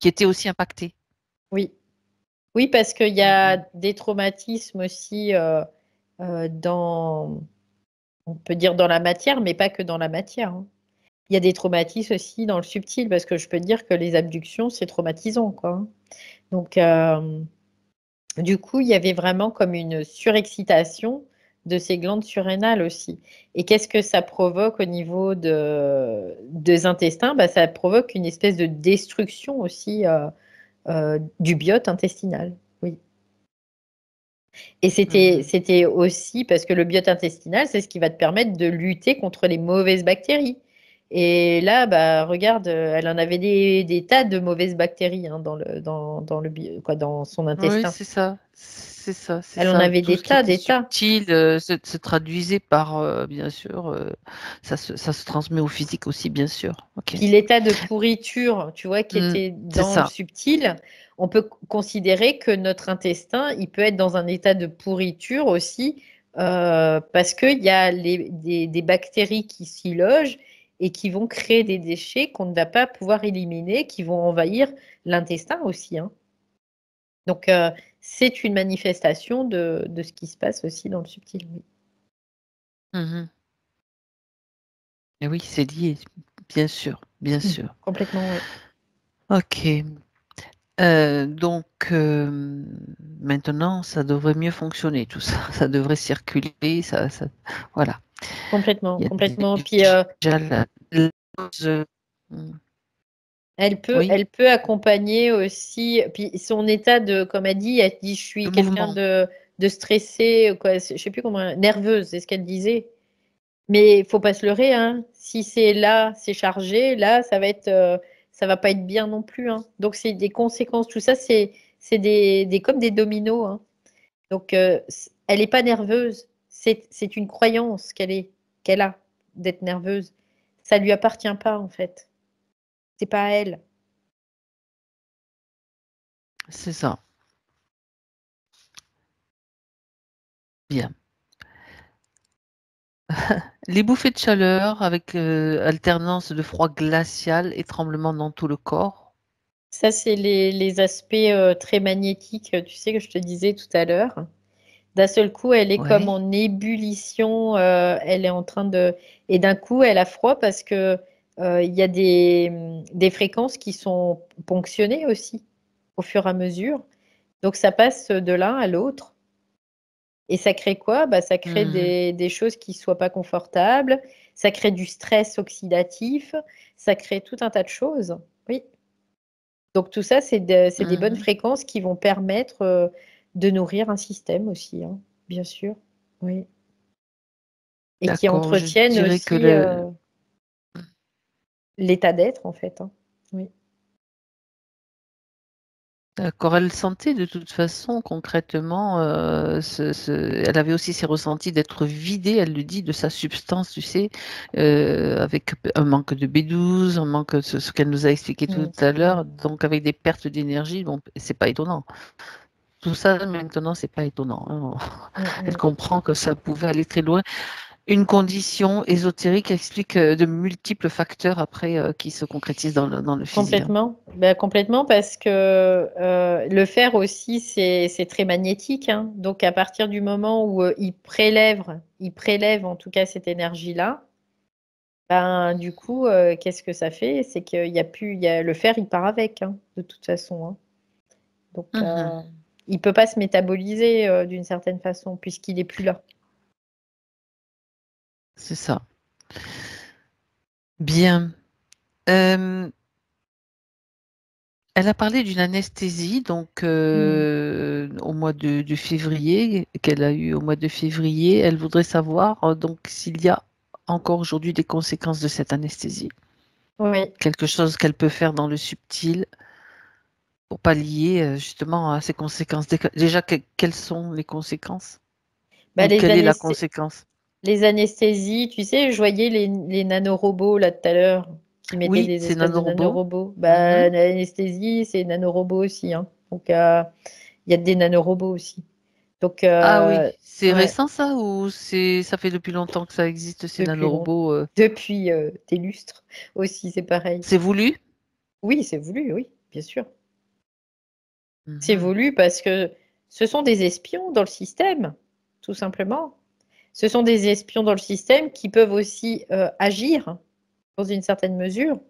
Speaker 1: qui étaient aussi impactées.
Speaker 2: oui. Oui, parce qu'il y a
Speaker 1: Mhm.
Speaker 2: des traumatismes aussi dans, on peut dire dans la matière, mais pas que dans la matière, hein. Il y a des traumatismes aussi dans le subtil, parce que je peux dire que les abductions, c'est traumatisant, quoi, hein. Donc, du coup, il y avait vraiment comme une surexcitation de ces glandes surrénales aussi. Et qu'est-ce que ça provoque au niveau des intestins? Bah, ça provoque une espèce de destruction aussi du biote intestinal. Oui. Et
Speaker 1: Mhm.
Speaker 2: c'était aussi parce que le biote intestinal, c'est ce qui va te permettre de lutter contre les mauvaises bactéries. Et là, bah, regarde, elle en avait des tas de mauvaises bactéries, hein, dans son
Speaker 1: Oui,
Speaker 2: intestin.
Speaker 1: c'est ça, c'est ça, c'est
Speaker 2: Elle en
Speaker 1: ça.
Speaker 2: avait
Speaker 1: Tout
Speaker 2: des
Speaker 1: ce qui
Speaker 2: tas,
Speaker 1: était
Speaker 2: des tas.
Speaker 1: subtil se traduisait par, bien sûr, ça se transmet au physique aussi, bien sûr. Ok.
Speaker 2: Puis l'état de pourriture, tu vois, qui
Speaker 1: Mm,
Speaker 2: était
Speaker 1: c'est
Speaker 2: dans le
Speaker 1: ça.
Speaker 2: subtil, on peut considérer que notre intestin, il peut être dans un état de pourriture aussi, parce qu'il y a des bactéries qui s'y logent et qui vont créer des déchets qu'on ne va pas pouvoir éliminer, qui vont envahir l'intestin aussi, hein. Donc, c'est une manifestation de ce qui se passe aussi dans le subtil. Oui.
Speaker 1: Mhm. Et oui, c'est lié, bien sûr, bien
Speaker 2: Mm.
Speaker 1: sûr.
Speaker 2: Complètement, oui.
Speaker 1: Ok. Donc maintenant, ça devrait mieux fonctionner, tout ça. Ça devrait circuler, voilà.
Speaker 2: Complètement,
Speaker 1: Il y a
Speaker 2: complètement. Puis,
Speaker 1: déjà la dose, oui,
Speaker 2: Elle peut accompagner aussi, puis son état de, comme elle dit, je suis
Speaker 1: le
Speaker 2: quelqu'un
Speaker 1: mouvement.
Speaker 2: de stressé, ou quoi, je sais plus comment, nerveuse, c'est ce qu'elle disait. Mais il faut pas se leurrer, hein. Si c'est là, c'est chargé, là, ça va pas être bien non plus, hein. Donc c'est des conséquences, tout ça, c'est comme des dominos, hein. Donc elle est pas nerveuse, c'est une croyance qu'elle a d'être nerveuse. Ça lui appartient pas en fait. C'est pas à elle.
Speaker 1: C'est ça. Bien. Les bouffées de chaleur avec alternance de froid glacial et tremblements dans tout le corps.
Speaker 2: Ça, c'est les aspects très magnétiques, tu sais, que je te disais tout à l'heure. D'un seul coup, elle est comme
Speaker 1: Oui.
Speaker 2: en ébullition, elle est en train de... Et d'un coup, elle a froid parce que il y a des fréquences qui sont ponctionnées aussi au fur et à mesure. Donc, ça passe de l'un à l'autre. Et ça crée quoi? Bah, ça crée
Speaker 1: Mhm.
Speaker 2: des choses qui ne soient pas confortables, ça crée du stress oxydatif, ça crée tout un tas de choses. Oui. Donc tout ça, c'est des bonnes
Speaker 1: Mhm.
Speaker 2: fréquences qui vont permettre de nourrir un système aussi, hein, bien sûr. Oui. Et qui
Speaker 1: D'accord. Je
Speaker 2: entretiennent
Speaker 1: dirais que
Speaker 2: aussi l'état d'être, en fait, hein. Oui.
Speaker 1: D'accord, elle sentait de toute façon concrètement, elle avait aussi ses ressentis d'être vidée, elle le dit, de sa substance, tu sais, avec un manque de B12, un manque, ce qu'elle nous a expliqué tout
Speaker 2: Mm.
Speaker 1: à l'heure, donc avec des pertes d'énergie, bon, c'est pas étonnant. Tout ça maintenant, c'est pas étonnant, hein.
Speaker 2: Mm,
Speaker 1: Elle
Speaker 2: mm.
Speaker 1: comprend que ça pouvait aller très loin. Une condition ésotérique explique de multiples facteurs après qui se concrétisent dans le physique, hein.
Speaker 2: Complètement. Ben, complètement parce que le fer aussi, c'est très magnétique, hein. Donc, à partir du moment où il prélève en tout cas cette énergie-là, ben, du coup, qu'est-ce que ça fait? C'est qu'il y a plus, le fer, il part avec, hein, de toute façon, hein. Donc,
Speaker 1: Mhm,
Speaker 2: il peut pas se métaboliser d'une certaine façon puisqu'il est plus là.
Speaker 1: c'est ça. Bien. Euh, Elle a parlé d'une anesthésie, donc
Speaker 2: Mm.
Speaker 1: au mois de février, qu'elle a eu au mois de février. Elle voudrait savoir donc s'il y a encore aujourd'hui des conséquences de cette anesthésie,
Speaker 2: Oui.
Speaker 1: quelque chose qu'elle peut faire dans le subtil pour pallier justement à ces conséquences. Déjà, quelles sont les conséquences?
Speaker 2: Bah,
Speaker 1: Ou quelle est la conséquence?
Speaker 2: les anesthésies, tu sais, je voyais les nanorobots là tout à l'heure qui mettaient
Speaker 1: Oui,
Speaker 2: des
Speaker 1: c'est
Speaker 2: espèces de
Speaker 1: nanorobots.
Speaker 2: nanorobots.
Speaker 1: Mhm.
Speaker 2: Bah, l'anesthésie, c'est nanorobots aussi, hein. Donc, il y a des nanorobots aussi. Donc,
Speaker 1: Ah oui, c'est
Speaker 2: ouais,
Speaker 1: récent ça ou ça fait depuis longtemps que ça existe ces
Speaker 2: depuis long,
Speaker 1: nanorobots
Speaker 2: depuis des lustres aussi, c'est pareil.
Speaker 1: C'est voulu?
Speaker 2: Oui, c'est voulu, oui, bien sûr. C'est
Speaker 1: Mhm.
Speaker 2: voulu parce que ce sont des espions dans le système, tout simplement. Ce sont des espions dans le système qui peuvent aussi agir dans une certaine mesure,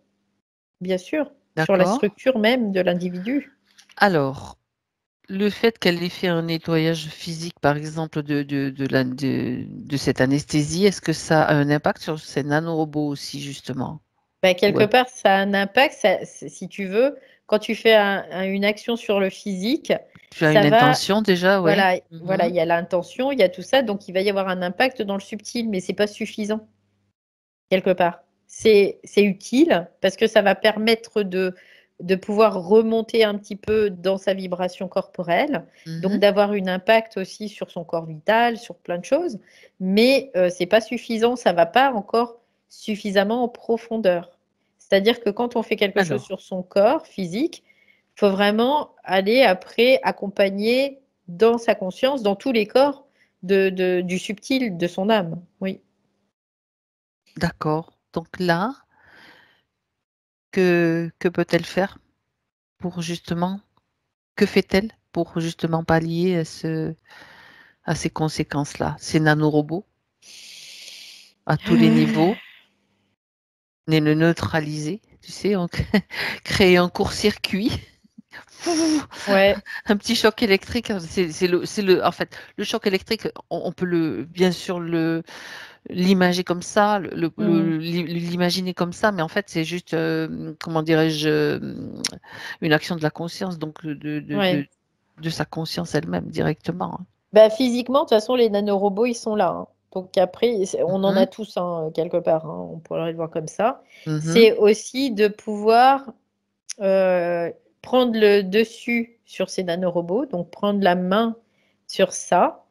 Speaker 2: bien sûr, sur la
Speaker 1: D'accord.
Speaker 2: structure même de l'individu.
Speaker 1: Alors, le fait qu'elle ait fait un nettoyage physique, par exemple, de cette anesthésie, est-ce que ça a un impact sur ces nanorobots aussi, justement?
Speaker 2: Bah,
Speaker 1: Ouais.
Speaker 2: quelque part, ça a un impact, si tu veux, quand tu fais une action sur le physique,
Speaker 1: Tu as une
Speaker 2: ça va,
Speaker 1: intention déjà, oui.
Speaker 2: voilà, voilà,
Speaker 1: Mhm.
Speaker 2: il y a l'intention, il y a tout ça, donc il va y avoir un impact dans le subtil, mais c'est pas suffisant, quelque part. C'est utile parce que ça va permettre de pouvoir remonter un petit peu dans sa vibration corporelle, donc
Speaker 1: Mhm.
Speaker 2: d'avoir un impact aussi sur son corps vital, sur plein de choses, mais c'est pas suffisant, ça va pas encore suffisamment en profondeur. C'est-à-dire que quand on fait quelque chose
Speaker 1: Alors,
Speaker 2: sur son corps physique, il faut vraiment aller après accompagner dans sa conscience, dans tous les corps du subtil de son âme. Oui.
Speaker 1: d'accord. Donc là, que peut-elle faire pour justement, que fait-elle pour justement pallier à ces conséquences-là? Ces nanorobots, à tous les niveaux, les neutraliser, tu sais, créer un court-circuit.
Speaker 2: Ouais.
Speaker 1: Un petit choc électrique, hein, en fait, le choc électrique, on peut bien sûr l'imager comme ça,
Speaker 2: Mm.
Speaker 1: l'imaginer comme ça, mais en fait, c'est juste, comment dirais-je, une action de la conscience, donc
Speaker 2: Ouais.
Speaker 1: de sa conscience elle-même directement, hein.
Speaker 2: Bah, physiquement, de toute façon, les nanorobots, ils sont là, hein. Donc après, on en
Speaker 1: Mhm,
Speaker 2: a tous, hein, quelque part, hein, on pourrait le voir comme ça.
Speaker 1: mhm.
Speaker 2: C'est aussi de pouvoir euh, prendre le dessus sur ces nanorobots, donc prendre la main sur ça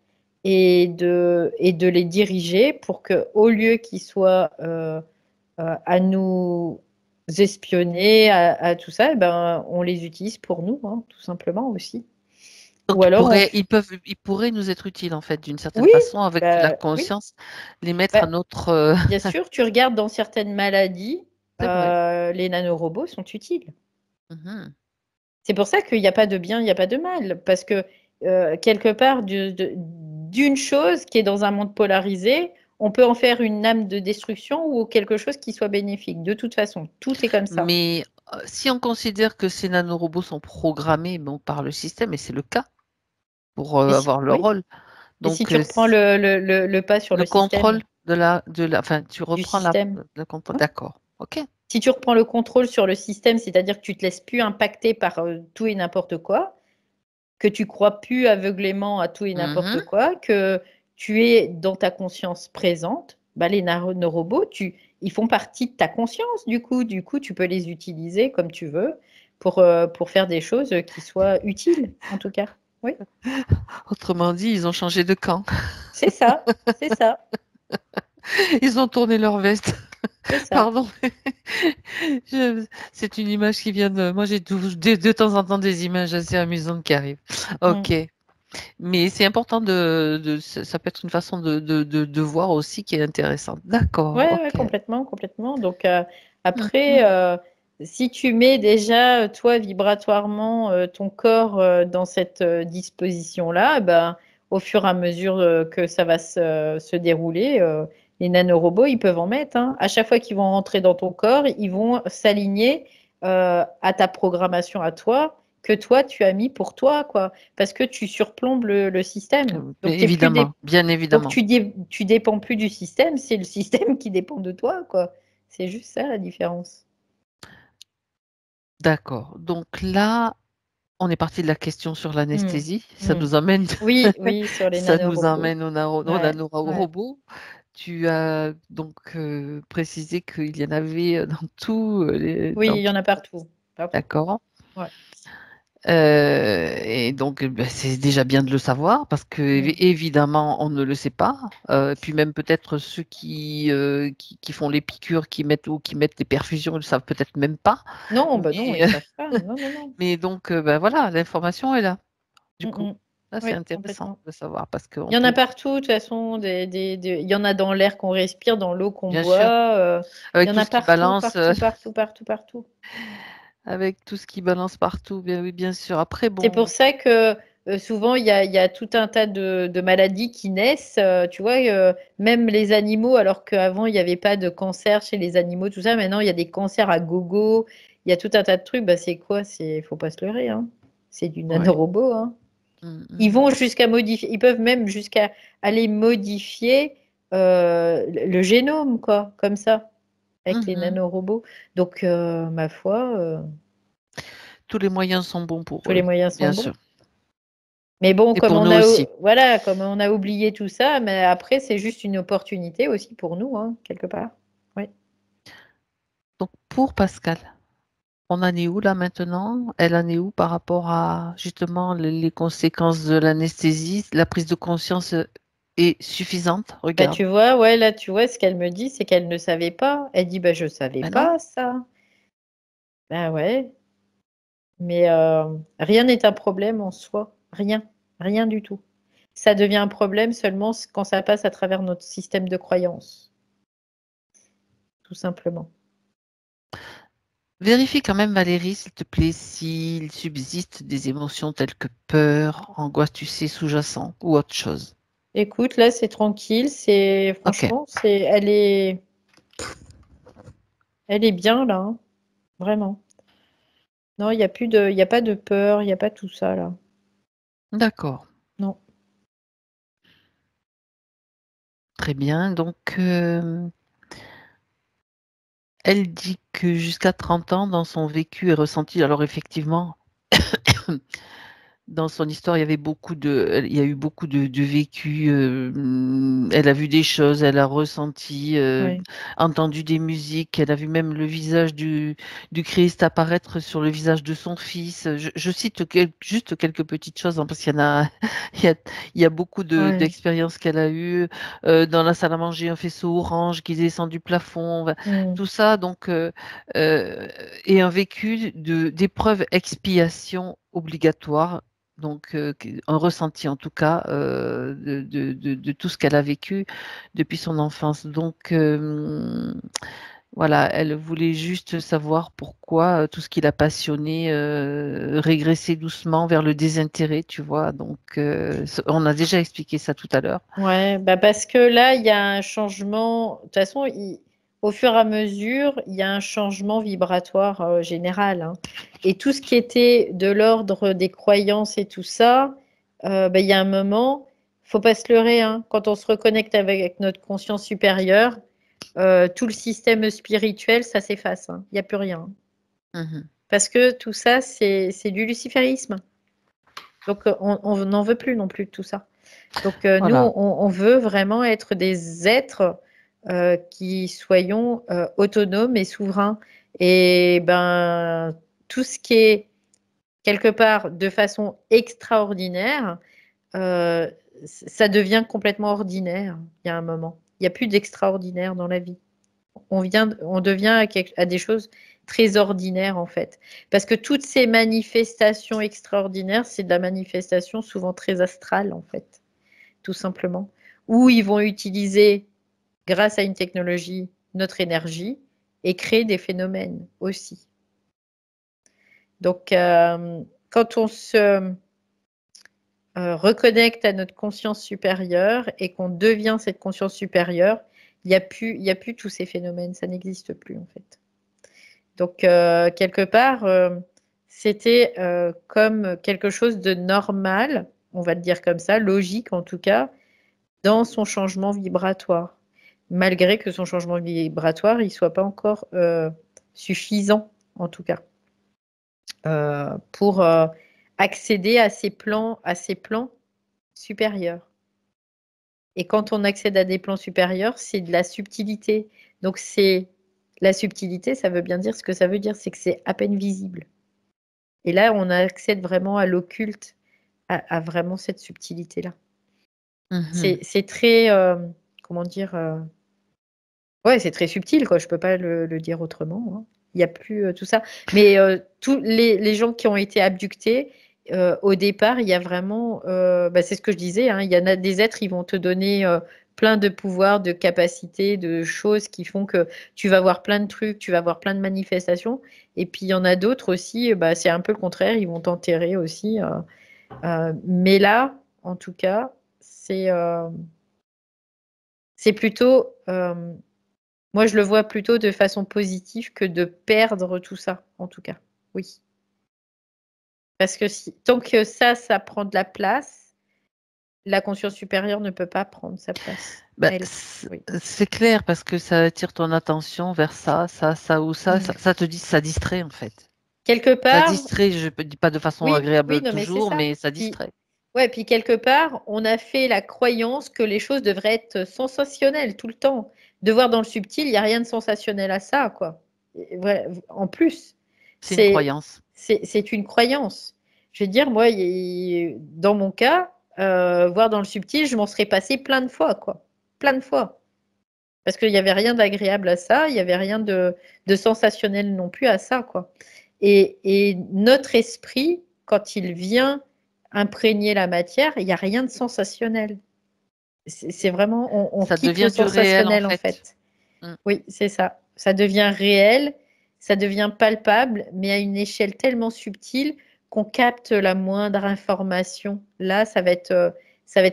Speaker 2: et de les diriger pour que, au lieu qu'ils soient à nous espionner, à tout ça, eh ben, on les utilise pour nous, hein, tout simplement aussi. Ou
Speaker 1: Donc
Speaker 2: alors
Speaker 1: ils pourraient nous être utiles en fait d'une certaine
Speaker 2: oui,
Speaker 1: façon avec la
Speaker 2: oui.
Speaker 1: conscience, les mettre à
Speaker 2: Bah,
Speaker 1: notre,
Speaker 2: bien sûr, tu regardes dans certaines maladies,
Speaker 1: c'est vrai.
Speaker 2: les nanorobots sont utiles.
Speaker 1: Mhm.
Speaker 2: C'est pour ça qu'il n'y a pas de bien, il n'y a pas de mal, parce que quelque part, d'une chose qui est dans un monde polarisé, on peut en faire une âme de destruction ou quelque chose qui soit bénéfique. De toute façon, tout est comme ça.
Speaker 1: Mais si on considère que ces nanorobots sont programmés bon, par le système, et c'est le cas pour avoir leur
Speaker 2: Oui,
Speaker 1: rôle,
Speaker 2: et si
Speaker 1: donc
Speaker 2: tu reprends le pas sur
Speaker 1: le
Speaker 2: le
Speaker 1: contrôle
Speaker 2: système
Speaker 1: enfin, tu
Speaker 2: du
Speaker 1: reprends
Speaker 2: système,
Speaker 1: le contrôle,
Speaker 2: hein.
Speaker 1: d'accord, ok.
Speaker 2: Si tu reprends le contrôle sur le système, c'est-à-dire que tu te laisses plus impacter par tout et n'importe quoi, que tu crois plus aveuglément à tout et n'importe
Speaker 1: Mhm.
Speaker 2: quoi, que tu es dans ta conscience présente, bah, les nanorobots, ils font partie de ta conscience du coup. Du coup, tu peux les utiliser comme tu veux pour faire des choses qui soient utiles, en tout cas. Oui,
Speaker 1: Autrement dit, ils ont changé de camp.
Speaker 2: c'est ça, c'est ça,
Speaker 1: Ils ont tourné leur veste.
Speaker 2: c'est ça.
Speaker 1: Pardon. C'est une image qui vient de... Moi, j'ai de temps en temps des images assez amusantes qui arrivent.
Speaker 2: Mm.
Speaker 1: Ok. Mais c'est important ça peut être une façon de voir aussi qui est intéressante. D'accord.
Speaker 2: Ouais, ouais,
Speaker 1: Ok.
Speaker 2: complètement, complètement. Donc
Speaker 1: Mhm.
Speaker 2: après, si tu mets déjà toi vibratoirement ton corps dans cette disposition-là, ben, au fur et à mesure que ça va se dérouler, les nanorobots, ils peuvent en mettre, hein. À chaque fois qu'ils vont rentrer dans ton corps, ils vont s'aligner à ta programmation à toi, que toi tu as mis pour toi, quoi. Parce que tu surplombes le système. Donc t'es plus
Speaker 1: Évidemment, bien
Speaker 2: donc
Speaker 1: évidemment.
Speaker 2: tu dépends plus du système, c'est le système qui dépend de toi, quoi. C'est juste ça la différence.
Speaker 1: D'accord. Donc là, on est parti de la question sur
Speaker 2: Hmm,
Speaker 1: l'anesthésie. Ça
Speaker 2: hmm.
Speaker 1: nous emmène,
Speaker 2: Oui, oui, sur les
Speaker 1: ça nous
Speaker 2: nanorobots.
Speaker 1: emmène aux
Speaker 2: Ouais, ouais.
Speaker 1: nanorobots. Tu as donc précisé qu'il y en avait dans tout,
Speaker 2: Oui, il y en a partout, partout.
Speaker 1: d'accord.
Speaker 2: Ouais.
Speaker 1: Et donc, ben, c'est déjà bien de le savoir parce que
Speaker 2: Hmm.
Speaker 1: évidemment, on ne le sait pas. Puis même peut-être ceux qui font les piqûres, qui mettent les perfusions, ne le savent peut-être même pas.
Speaker 2: Non, bah non, ils
Speaker 1: Mais,
Speaker 2: savent pas. Non, non, non.
Speaker 1: mais donc, ben voilà, l'information est là. Du
Speaker 2: Hmm,
Speaker 1: coup,
Speaker 2: hmm.
Speaker 1: là, c'est
Speaker 2: Oui,
Speaker 1: intéressant
Speaker 2: complètement.
Speaker 1: de savoir parce
Speaker 2: Il
Speaker 1: qu'on
Speaker 2: y en a
Speaker 1: peut,
Speaker 2: partout, de toute façon. Il y en a dans l'air qu'on respire, dans l'eau qu'on
Speaker 1: bien sûr,
Speaker 2: boit. Il
Speaker 1: avec
Speaker 2: y en
Speaker 1: tout
Speaker 2: a
Speaker 1: ce qui
Speaker 2: partout,
Speaker 1: balance,
Speaker 2: partout, partout, partout, partout.
Speaker 1: avec tout ce qui balance partout, bien oui, bien sûr. Après,
Speaker 2: C'est pour
Speaker 1: bon,
Speaker 2: ça que souvent, il y a tout un tas de maladies qui naissent. Tu vois, même les animaux, alors qu'avant, il n'y avait pas de cancer chez les animaux, tout ça. Maintenant, il y a des cancers à gogo. Il y a tout un tas de trucs. Bah, c'est quoi? Faut pas se leurrer, hein. C'est du
Speaker 1: ouais.
Speaker 2: nanorobot, hein.
Speaker 1: Mm,
Speaker 2: Ils
Speaker 1: mm,
Speaker 2: vont jusqu'à modifier, ils peuvent même jusqu'à aller modifier le génome, quoi, comme ça, avec les
Speaker 1: mhm.
Speaker 2: nanorobots. Donc, ma foi,
Speaker 1: Tous les moyens sont bons pour
Speaker 2: tous les
Speaker 1: eux,
Speaker 2: moyens sont
Speaker 1: bien
Speaker 2: bons.
Speaker 1: sûr.
Speaker 2: Mais bon,
Speaker 1: Et pour nous aussi.
Speaker 2: voilà, comme on a oublié tout ça, mais après, c'est juste une opportunité aussi pour nous, hein, quelque part. Oui.
Speaker 1: Donc, pour Pascal, on en est où là maintenant? Elle en est où par rapport à justement les conséquences de l'anesthésie? La prise de conscience est suffisante?
Speaker 2: Bah,
Speaker 1: Regarde.
Speaker 2: tu vois, ouais, là, tu vois, ce qu'elle me dit, c'est qu'elle ne savait pas. Elle dit, bah, je savais
Speaker 1: Ben non.
Speaker 2: pas ça. Ben ouais, mais rien n'est un problème en soi. Rien, rien du tout. Ça devient un problème seulement quand ça passe à travers notre système de croyance, tout simplement.
Speaker 1: Vérifie quand même, Valérie, s'il te plaît, s'il subsiste des émotions telles que peur, angoisse, tu sais, sous-jacent ou autre chose.
Speaker 2: Écoute, là, c'est tranquille, c'est
Speaker 1: Ok.
Speaker 2: franchement, elle est bien là, hein, vraiment. Non, il y a pas de peur, il y a pas tout ça là.
Speaker 1: D'accord.
Speaker 2: Non.
Speaker 1: Très bien. Donc, elle dit que jusqu'à 30 ans, dans son vécu et ressenti, alors effectivement, dans son histoire, il y a eu beaucoup de vécu. Elle a vu des choses, elle a ressenti,
Speaker 2: Ouais.
Speaker 1: entendu des musiques. Elle a vu même le visage du Christ apparaître sur le visage de son fils. Je cite juste quelques petites choses hein, parce qu'il y en a, il y a, il y a beaucoup
Speaker 2: Ouais.
Speaker 1: d'expériences qu'elle a eues. Dans la salle à manger, un faisceau orange qui descend du plafond. Enfin,
Speaker 2: Hmm.
Speaker 1: tout ça, donc, euh, et un vécu d'épreuve expiation obligatoire donc un ressenti en tout cas de tout ce qu'elle a vécu depuis son enfance. Donc voilà, elle voulait juste savoir pourquoi tout ce qui l'a passionné régressait doucement vers le désintérêt, tu vois. Donc on a déjà expliqué ça tout à l'heure.
Speaker 2: Ouais, bah parce que là, il y a un changement. De toute façon, au fur et à mesure, il y a un changement vibratoire général, hein. Et tout ce qui était de l'ordre des croyances et tout ça, bah, il y a un moment, faut pas se leurrer, hein. Quand on se reconnecte avec notre conscience supérieure, tout le système spirituel, ça s'efface, hein. Il n'y a plus rien.
Speaker 1: Mhm.
Speaker 2: Parce que tout ça, c'est du luciférisme. Donc, on n'en veut plus non plus de tout ça. Donc, nous,
Speaker 1: Voilà.
Speaker 2: on veut vraiment être des êtres qui soyons autonomes et souverains. Et ben, tout ce qui est quelque part de façon extraordinaire, ça devient complètement ordinaire. Il y a un moment, il n'y a plus d'extraordinaire dans la vie. On devient à des choses très ordinaires en fait, parce que toutes ces manifestations extraordinaires, c'est de la manifestation souvent très astrale en fait, tout simplement, où ils vont utiliser, grâce à une technologie, notre énergie et créer des phénomènes aussi. Donc, quand on se reconnecte à notre conscience supérieure et qu'on devient cette conscience supérieure, il n'y a plus tous ces phénomènes, ça n'existe plus en fait. Donc, quelque part, c'était comme quelque chose de normal, on va le dire comme ça, logique en tout cas, dans son changement vibratoire, malgré que son changement vibratoire, il ne soit pas encore suffisant, en tout cas, pour accéder à ces plans supérieurs. Et quand on accède à des plans supérieurs, c'est de la subtilité. Donc, la subtilité, ça veut bien dire ce que ça veut dire, c'est que c'est à peine visible. Et là, on accède vraiment à l'occulte, à vraiment cette subtilité-là. C'est très, comment dire, ouais, c'est très subtil, quoi. Je peux pas le dire autrement, hein. Il n'y a plus tout ça. Mais tous les gens qui ont été abductés, au départ, il y a vraiment, c'est ce que je disais, hein, il y en a des êtres, ils vont te donner plein de pouvoirs, de capacités, de choses qui font que tu vas voir plein de trucs, tu vas voir plein de manifestations. Et puis il y en a d'autres aussi, c'est un peu le contraire, ils vont t'enterrer aussi. Mais là, en tout cas, c'est plutôt, moi je le vois plutôt de façon positive que de perdre tout ça, en tout cas. Oui. Parce que tant que ça prend de la place, la conscience supérieure ne peut pas prendre sa place.
Speaker 1: C'est clair parce que ça attire ton attention vers ça ou ça. Ça te dit, ça distrait en fait.
Speaker 2: Quelque part.
Speaker 1: Ça distrait, je ne dis pas de façon agréable toujours, mais ça distrait.
Speaker 2: Puis quelque part, on a fait la croyance que les choses devraient être sensationnelles tout le temps. De voir dans le subtil, il n'y a rien de sensationnel à ça, quoi. En plus,
Speaker 1: c'est une croyance.
Speaker 2: C'est une croyance. Je veux dire, moi, dans mon cas, voir dans le subtil, je m'en serais passé plein de fois, quoi. Plein de fois. Parce qu'il n'y avait rien d'agréable à ça, il n'y avait rien de sensationnel non plus à ça, quoi. Et notre esprit, quand il vient imprégner la matière, il n'y a rien de sensationnel. C'est vraiment, on quitte le sensationnel, en fait. Oui, c'est ça. Ça devient réel, ça devient palpable, mais à une échelle tellement subtile qu'on capte la moindre information. Là, ça va être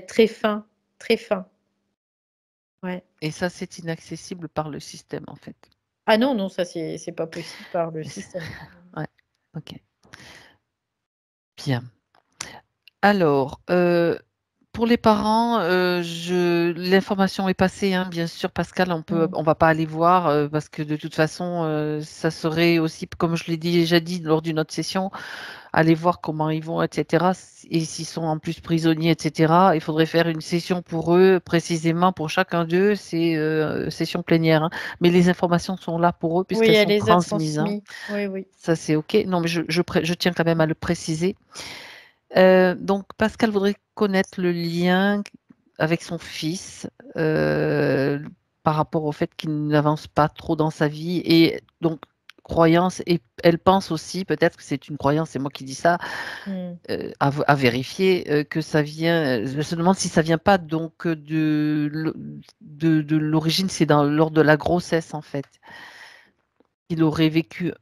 Speaker 2: très fin, très fin. Ouais.
Speaker 1: Et ça, c'est inaccessible par le système, en fait.
Speaker 2: Ah non, ça, c'est pas possible par le système.
Speaker 1: Ouais, ok. Bien. Alors, pour les parents, l'information est passée, hein, bien sûr, Pascal, on va pas aller voir parce que de toute façon, ça serait aussi, comme je l'ai déjà dit lors d'une autre session, aller voir comment ils vont, etc. Et s'ils sont en plus prisonniers, etc. Il faudrait faire une session pour eux, précisément pour chacun d'eux, c'est session plénière. Hein. Mais les informations sont là pour eux puisqu'elles sont transmises. Hein.
Speaker 2: Oui.
Speaker 1: Ça, c'est OK. Non, mais je tiens quand même à le préciser. Donc, Pascal voudrait connaître le lien avec son fils par rapport au fait qu'il n'avance pas trop dans sa vie et donc croyance et elle pense aussi peut-être que c'est une croyance, c'est moi qui dis ça à vérifier que ça vient. Je me demande si ça vient pas donc de l'origine, c'est lors de la grossesse en fait. Il aurait vécu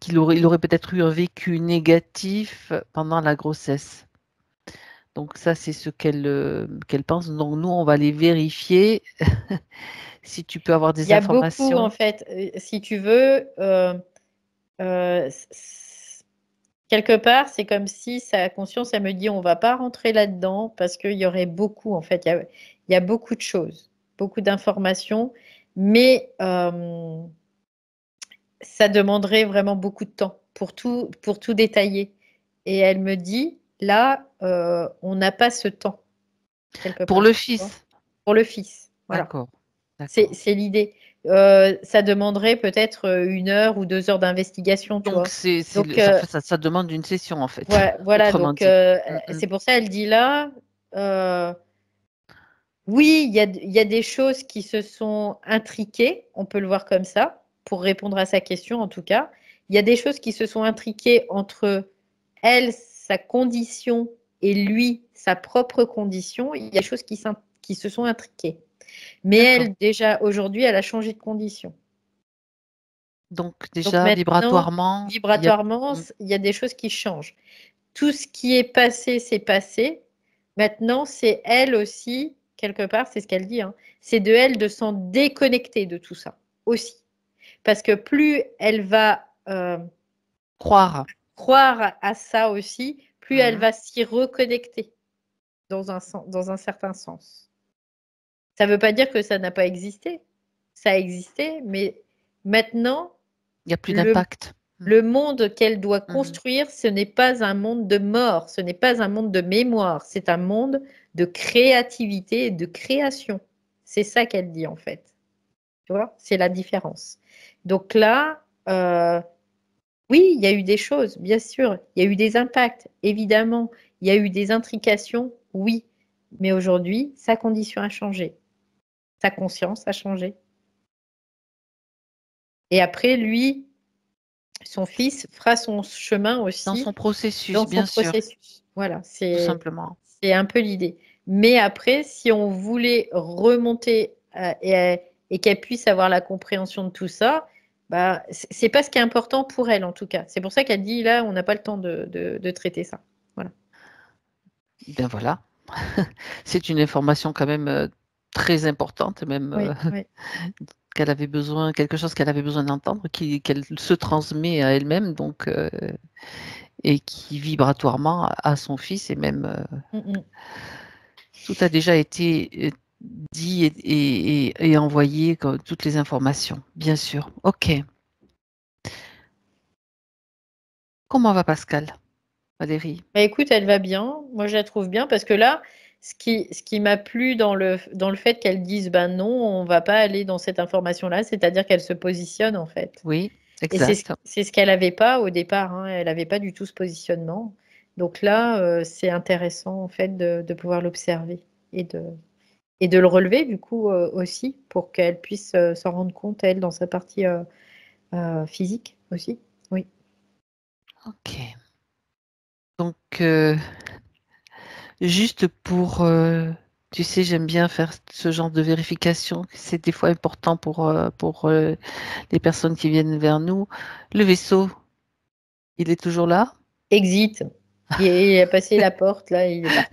Speaker 1: il aurait peut-être eu un vécu négatif pendant la grossesse. Donc ça, c'est ce qu'elle pense. Donc nous, on va les vérifier. Si tu peux avoir des informations.
Speaker 2: Il y a beaucoup, en fait, si tu veux, quelque part, c'est comme si sa conscience, elle me dit, on va pas rentrer là-dedans parce qu'il y aurait beaucoup, en fait, il y a beaucoup de choses, beaucoup d'informations, mais ça demanderait vraiment beaucoup de temps pour tout détailler. Et elle me dit, là, on n'a pas ce temps.
Speaker 1: Pour le fils.
Speaker 2: Pour le fils. Voilà.
Speaker 1: D'accord.
Speaker 2: C'est l'idée. ça demanderait peut-être 1 heure ou 2 heures d'investigation, tu
Speaker 1: Donc,
Speaker 2: vois. Donc,
Speaker 1: ça demande une session, en fait,
Speaker 2: ouais, voilà,
Speaker 1: autrement
Speaker 2: donc
Speaker 1: dit.
Speaker 2: c'est pour ça elle dit là, oui, il y a des choses qui se sont intriquées, on peut le voir comme ça, pour répondre à sa question en tout cas. Il y a des choses qui se sont intriquées entre elle, sa condition, et lui, sa propre condition. Il y a des choses qui se sont intriquées. Mais
Speaker 1: D'accord.
Speaker 2: elle, déjà, aujourd'hui, elle a changé de condition.
Speaker 1: Donc,
Speaker 2: Donc
Speaker 1: déjà,
Speaker 2: maintenant,
Speaker 1: vibratoirement,
Speaker 2: vibratoirement,
Speaker 1: mmh,
Speaker 2: il y a des choses qui changent. Tout ce qui est passé, c'est passé. Maintenant, c'est elle aussi, quelque part, c'est ce qu'elle dit, hein, c'est de elle de s'en déconnecter de tout ça aussi. Parce que plus elle va
Speaker 1: croire.
Speaker 2: croire à ça aussi, plus elle
Speaker 1: Mmh.
Speaker 2: va s'y reconnecter dans un certain sens. Ça ne veut pas dire que ça n'a pas existé. Ça a existé, mais maintenant,
Speaker 1: Il y a plus
Speaker 2: le,
Speaker 1: d'impact.
Speaker 2: le monde qu'elle doit
Speaker 1: Mmh.
Speaker 2: construire, ce n'est pas un monde de mort, ce n'est pas un monde de mémoire, c'est un monde de créativité et de création. C'est ça qu'elle dit en fait. Tu vois, c'est la différence. Donc là, oui, il y a eu des choses, bien sûr. Il y a eu des impacts, évidemment. Il y a eu des intrications, oui. Mais aujourd'hui, sa condition a changé. Sa conscience a changé. Et après, lui, son fils fera son chemin
Speaker 1: Dans son
Speaker 2: aussi
Speaker 1: processus,
Speaker 2: dans son
Speaker 1: bien sûr,
Speaker 2: processus. Voilà,
Speaker 1: tout simplement.
Speaker 2: c'est un peu l'idée. Mais après, si on voulait remonter et qu'elle puisse avoir la compréhension de tout ça, bah, c'est pas ce qui est important pour elle en tout cas. C'est pour ça qu'elle dit là, on n'a pas le temps de traiter ça. Voilà.
Speaker 1: Ben voilà. C'est une information quand même, très importante, même,
Speaker 2: Oui, oui.
Speaker 1: qu'elle avait besoin quelque chose qu'elle avait besoin d'entendre, qu'elle se transmet à elle-même donc et qui vibratoirement à son fils et même,
Speaker 2: Mm, mm.
Speaker 1: tout a déjà été, dit et envoyé co toutes les informations, bien sûr. OK. Comment va Pascal? Valérie?
Speaker 2: Bah, écoute, elle va bien. Moi, je la trouve bien parce que là, ce qui m'a plu dans le fait qu'elle dise, ben non, on va pas aller dans cette information-là, c'est-à-dire qu'elle se positionne en fait.
Speaker 1: Oui,
Speaker 2: Et
Speaker 1: exact.
Speaker 2: c'est ce qu'elle n'avait pas au départ, hein. Elle n'avait pas du tout ce positionnement. Donc là, c'est intéressant en fait de pouvoir l'observer et et de le relever du coup aussi pour qu'elle puisse s'en rendre compte, elle, dans sa partie physique aussi. Oui.
Speaker 1: OK. Donc juste pour, tu sais, j'aime bien faire ce genre de vérification. C'est des fois important pour, les personnes qui viennent vers nous. Le vaisseau, il est toujours là?
Speaker 2: Exit. Il a passé la porte, là, il est parti.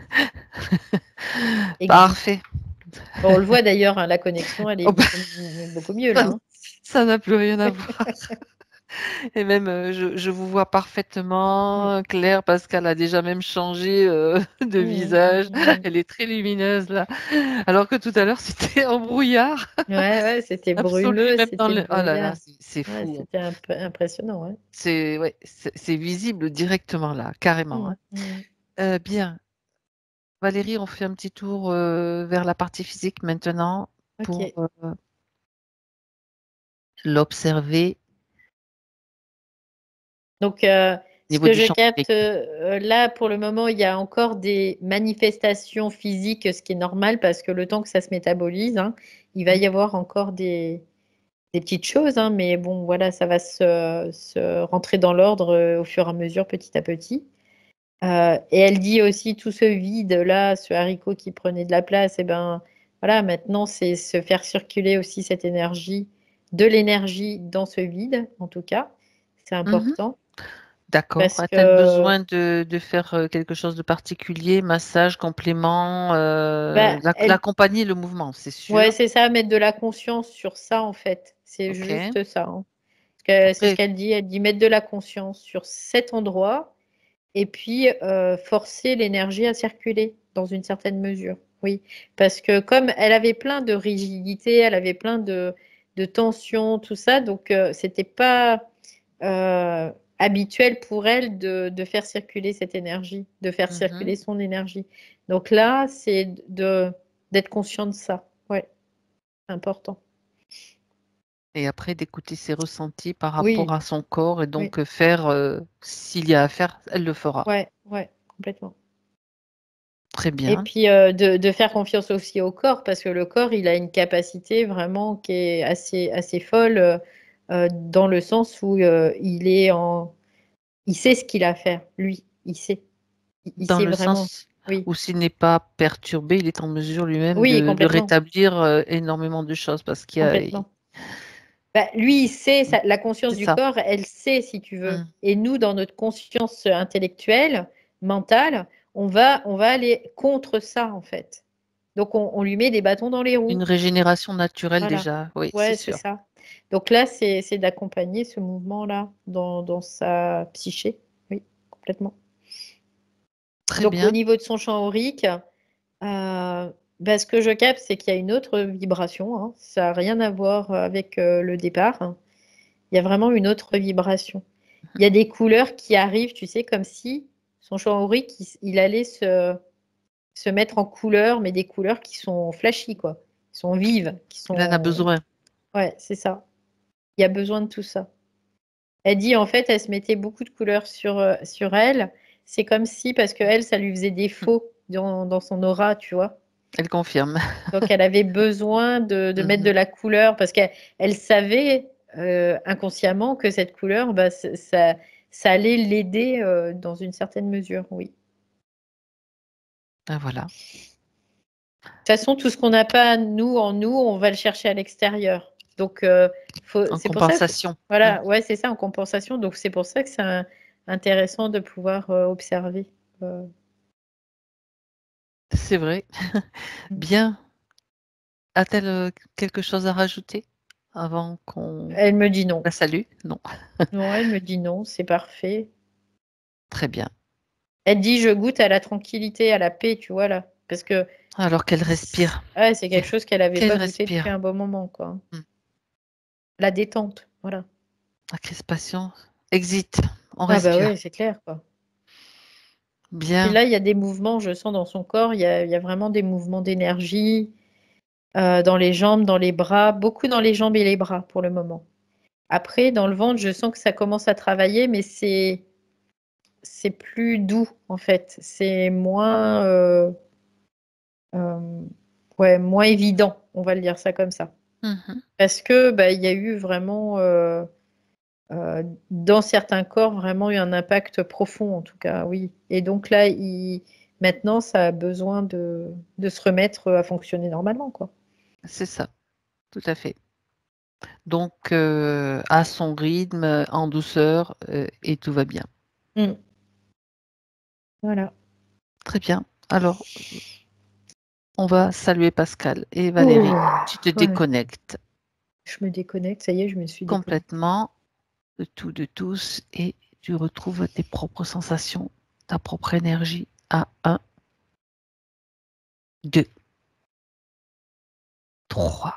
Speaker 2: Exit.
Speaker 1: Parfait.
Speaker 2: Bon, on le voit d'ailleurs, hein, la connexion, elle est
Speaker 1: Oh bah,
Speaker 2: beaucoup mieux là, hein.
Speaker 1: ça n'a plus rien à voir. Et même, je vous vois
Speaker 2: Mm.
Speaker 1: parfaitement clair parce qu'elle a déjà même changé, de
Speaker 2: Mm,
Speaker 1: visage.
Speaker 2: mm, mm.
Speaker 1: Elle est très lumineuse là. Alors que tout à l'heure, c'était en brouillard
Speaker 2: Ouais, ouais, c'était
Speaker 1: absolu,
Speaker 2: brûleux,
Speaker 1: même dans
Speaker 2: c'était
Speaker 1: le oh là là,
Speaker 2: brouillard.
Speaker 1: c'est
Speaker 2: Ouais,
Speaker 1: fou, hein.
Speaker 2: c'était un peu impressionnant, ouais.
Speaker 1: C'est ouais, c'est visible directement là, carrément,
Speaker 2: Mm,
Speaker 1: hein.
Speaker 2: mm.
Speaker 1: Bien. Valérie, on fait un petit tour, vers la partie physique maintenant pour,
Speaker 2: Ok.
Speaker 1: l'observer
Speaker 2: Donc,
Speaker 1: au
Speaker 2: ce
Speaker 1: niveau
Speaker 2: que
Speaker 1: du
Speaker 2: je
Speaker 1: champ
Speaker 2: capte
Speaker 1: magnétique.
Speaker 2: là, pour le moment, il y a encore des manifestations physiques, ce qui est normal parce que le temps que ça se métabolise, hein, il va
Speaker 1: Mmh.
Speaker 2: y avoir encore des petites choses, hein, mais bon, voilà, ça va se rentrer dans l'ordre au fur et à mesure, petit à petit. Et elle dit aussi tout ce vide-là, ce haricot qui prenait de la place, et ben voilà, maintenant, c'est se faire circuler aussi cette énergie, de l'énergie dans ce vide, en tout cas. C'est
Speaker 1: Mmh.
Speaker 2: important
Speaker 1: D'accord.
Speaker 2: parce
Speaker 1: A-t-elle
Speaker 2: que
Speaker 1: besoin de faire, quelque chose de particulier? Massage, complément,
Speaker 2: bah, elle,
Speaker 1: l'accompagner le mouvement, c'est
Speaker 2: ouais,
Speaker 1: sûr.
Speaker 2: c'est ça, mettre de la conscience sur ça, en fait. C'est
Speaker 1: OK.
Speaker 2: juste ça, hein. C'est ce
Speaker 1: Après
Speaker 2: qu'elle dit. Elle dit mettre de la conscience sur cet endroit et puis forcer l'énergie à circuler dans une certaine mesure. Oui, parce que comme elle avait plein de rigidité, elle avait plein de tensions, tout ça, donc c'était pas habituel pour elle de faire circuler cette énergie, de faire
Speaker 1: mmh.
Speaker 2: circuler son énergie. Donc là, c'est d'être conscient de ça. Ouais, c'est important.
Speaker 1: Et après, d'écouter ses ressentis par rapport
Speaker 2: Oui,
Speaker 1: à son corps et
Speaker 2: oui,
Speaker 1: donc faire, s'il y a à faire, elle le fera.
Speaker 2: ouais, ouais, complètement.
Speaker 1: Très
Speaker 2: Et
Speaker 1: bien.
Speaker 2: puis de faire confiance aussi au corps, parce que le corps, il a une capacité vraiment qui est assez folle, dans le sens où il sait ce qu'il a à faire, lui, il sait. Il
Speaker 1: Dans
Speaker 2: sait
Speaker 1: le
Speaker 2: vraiment.
Speaker 1: sens
Speaker 2: Oui,
Speaker 1: où s'il n'est pas perturbé, il est en mesure lui-même
Speaker 2: oui,
Speaker 1: de
Speaker 2: complètement,
Speaker 1: rétablir énormément de choses parce qu'il y a...
Speaker 2: complètement. Bah, lui, il sait, la conscience
Speaker 1: C'est
Speaker 2: du
Speaker 1: ça.
Speaker 2: corps, elle sait, si tu veux.
Speaker 1: Mm.
Speaker 2: Et nous, dans notre conscience intellectuelle, mentale, on va aller contre ça, en fait. Donc, on lui met des bâtons dans les
Speaker 1: Une
Speaker 2: roues.
Speaker 1: régénération naturelle
Speaker 2: Voilà.
Speaker 1: déjà, oui, c'est
Speaker 2: Ouais, c'est
Speaker 1: sûr.
Speaker 2: ça. Donc là, c'est d'accompagner ce mouvement-là dans sa psyché. Oui, complètement.
Speaker 1: Très
Speaker 2: Donc, au
Speaker 1: bien.
Speaker 2: niveau de son champ aurique, bah, ce que je capte, c'est qu'il y a une autre vibration, hein. Ça n'a rien à voir avec le départ, hein. Il y a vraiment une autre vibration. Il y a des couleurs qui arrivent, tu sais, comme si son champ aurique, il allait se mettre en couleurs, mais des couleurs qui sont flashy, quoi. Qui sont vives, qui
Speaker 1: Il en a
Speaker 2: sont...
Speaker 1: besoin.
Speaker 2: Ouais, c'est ça. Il y a besoin de tout ça. Elle dit, en fait, elle se mettait beaucoup de couleurs sur elle. C'est comme si, parce que elle, ça lui faisait défaut dans son aura, tu vois.
Speaker 1: Elle confirme.
Speaker 2: Donc, elle avait besoin de mettre de
Speaker 1: Mhm.
Speaker 2: la couleur parce qu'elle savait inconsciemment que cette couleur, bah, ça allait l'aider dans une certaine mesure, oui.
Speaker 1: Ah, voilà.
Speaker 2: De toute façon, tout ce qu'on n'a pas nous en nous, on va le chercher à l'extérieur. Donc,
Speaker 1: En
Speaker 2: c'est pour ça,
Speaker 1: compensation. Mm.
Speaker 2: voilà, ouais, c'est ça en compensation. Donc, c'est pour ça que c'est intéressant de pouvoir observer. Euh,
Speaker 1: C'est vrai. Bien. A-t-elle quelque chose à rajouter avant qu'on
Speaker 2: Elle me dit non.
Speaker 1: la salue? Non.
Speaker 2: Non, elle me dit non, c'est parfait.
Speaker 1: Très bien.
Speaker 2: Elle dit je goûte à la tranquillité, à la paix, tu vois là. Parce que
Speaker 1: Alors qu'elle respire.
Speaker 2: ouais, c'est quelque chose qu'elle n'avait
Speaker 1: Qu'elle
Speaker 2: pas goûté depuis
Speaker 1: respire.
Speaker 2: un bon moment, quoi.
Speaker 1: Mm.
Speaker 2: La détente, voilà.
Speaker 1: La crispation. Exit. On
Speaker 2: Ah bah
Speaker 1: respire.
Speaker 2: ouais, c'est clair, quoi. Puis
Speaker 1: Bien.
Speaker 2: là, il y a des mouvements, je sens dans son corps, il y a vraiment des mouvements d'énergie dans les jambes, dans les bras, beaucoup dans les jambes et les bras pour le moment. Après, dans le ventre, je sens que ça commence à travailler, mais c'est plus doux, en fait. C'est moins, euh, ouais, moins évident, on va le dire ça comme ça.
Speaker 1: Mhm.
Speaker 2: Parce que bah, il y a eu vraiment, dans certains corps, vraiment eu un impact profond, en tout cas, oui. Et donc là, maintenant, ça a besoin de se remettre à fonctionner normalement, quoi.
Speaker 1: C'est ça. Tout à fait. Donc, à son rythme, en douceur, et tout va bien.
Speaker 2: Mm. Voilà.
Speaker 1: Très bien. Alors, on va saluer Pascal et Valérie.
Speaker 2: Oh,
Speaker 1: Tu te
Speaker 2: ouais.
Speaker 1: déconnectes
Speaker 2: Je me déconnecte, ça y est, je me suis déconnectée.
Speaker 1: complètement de tout, de tous, et tu retrouves tes propres sensations, ta propre énergie à 1, 2, 3.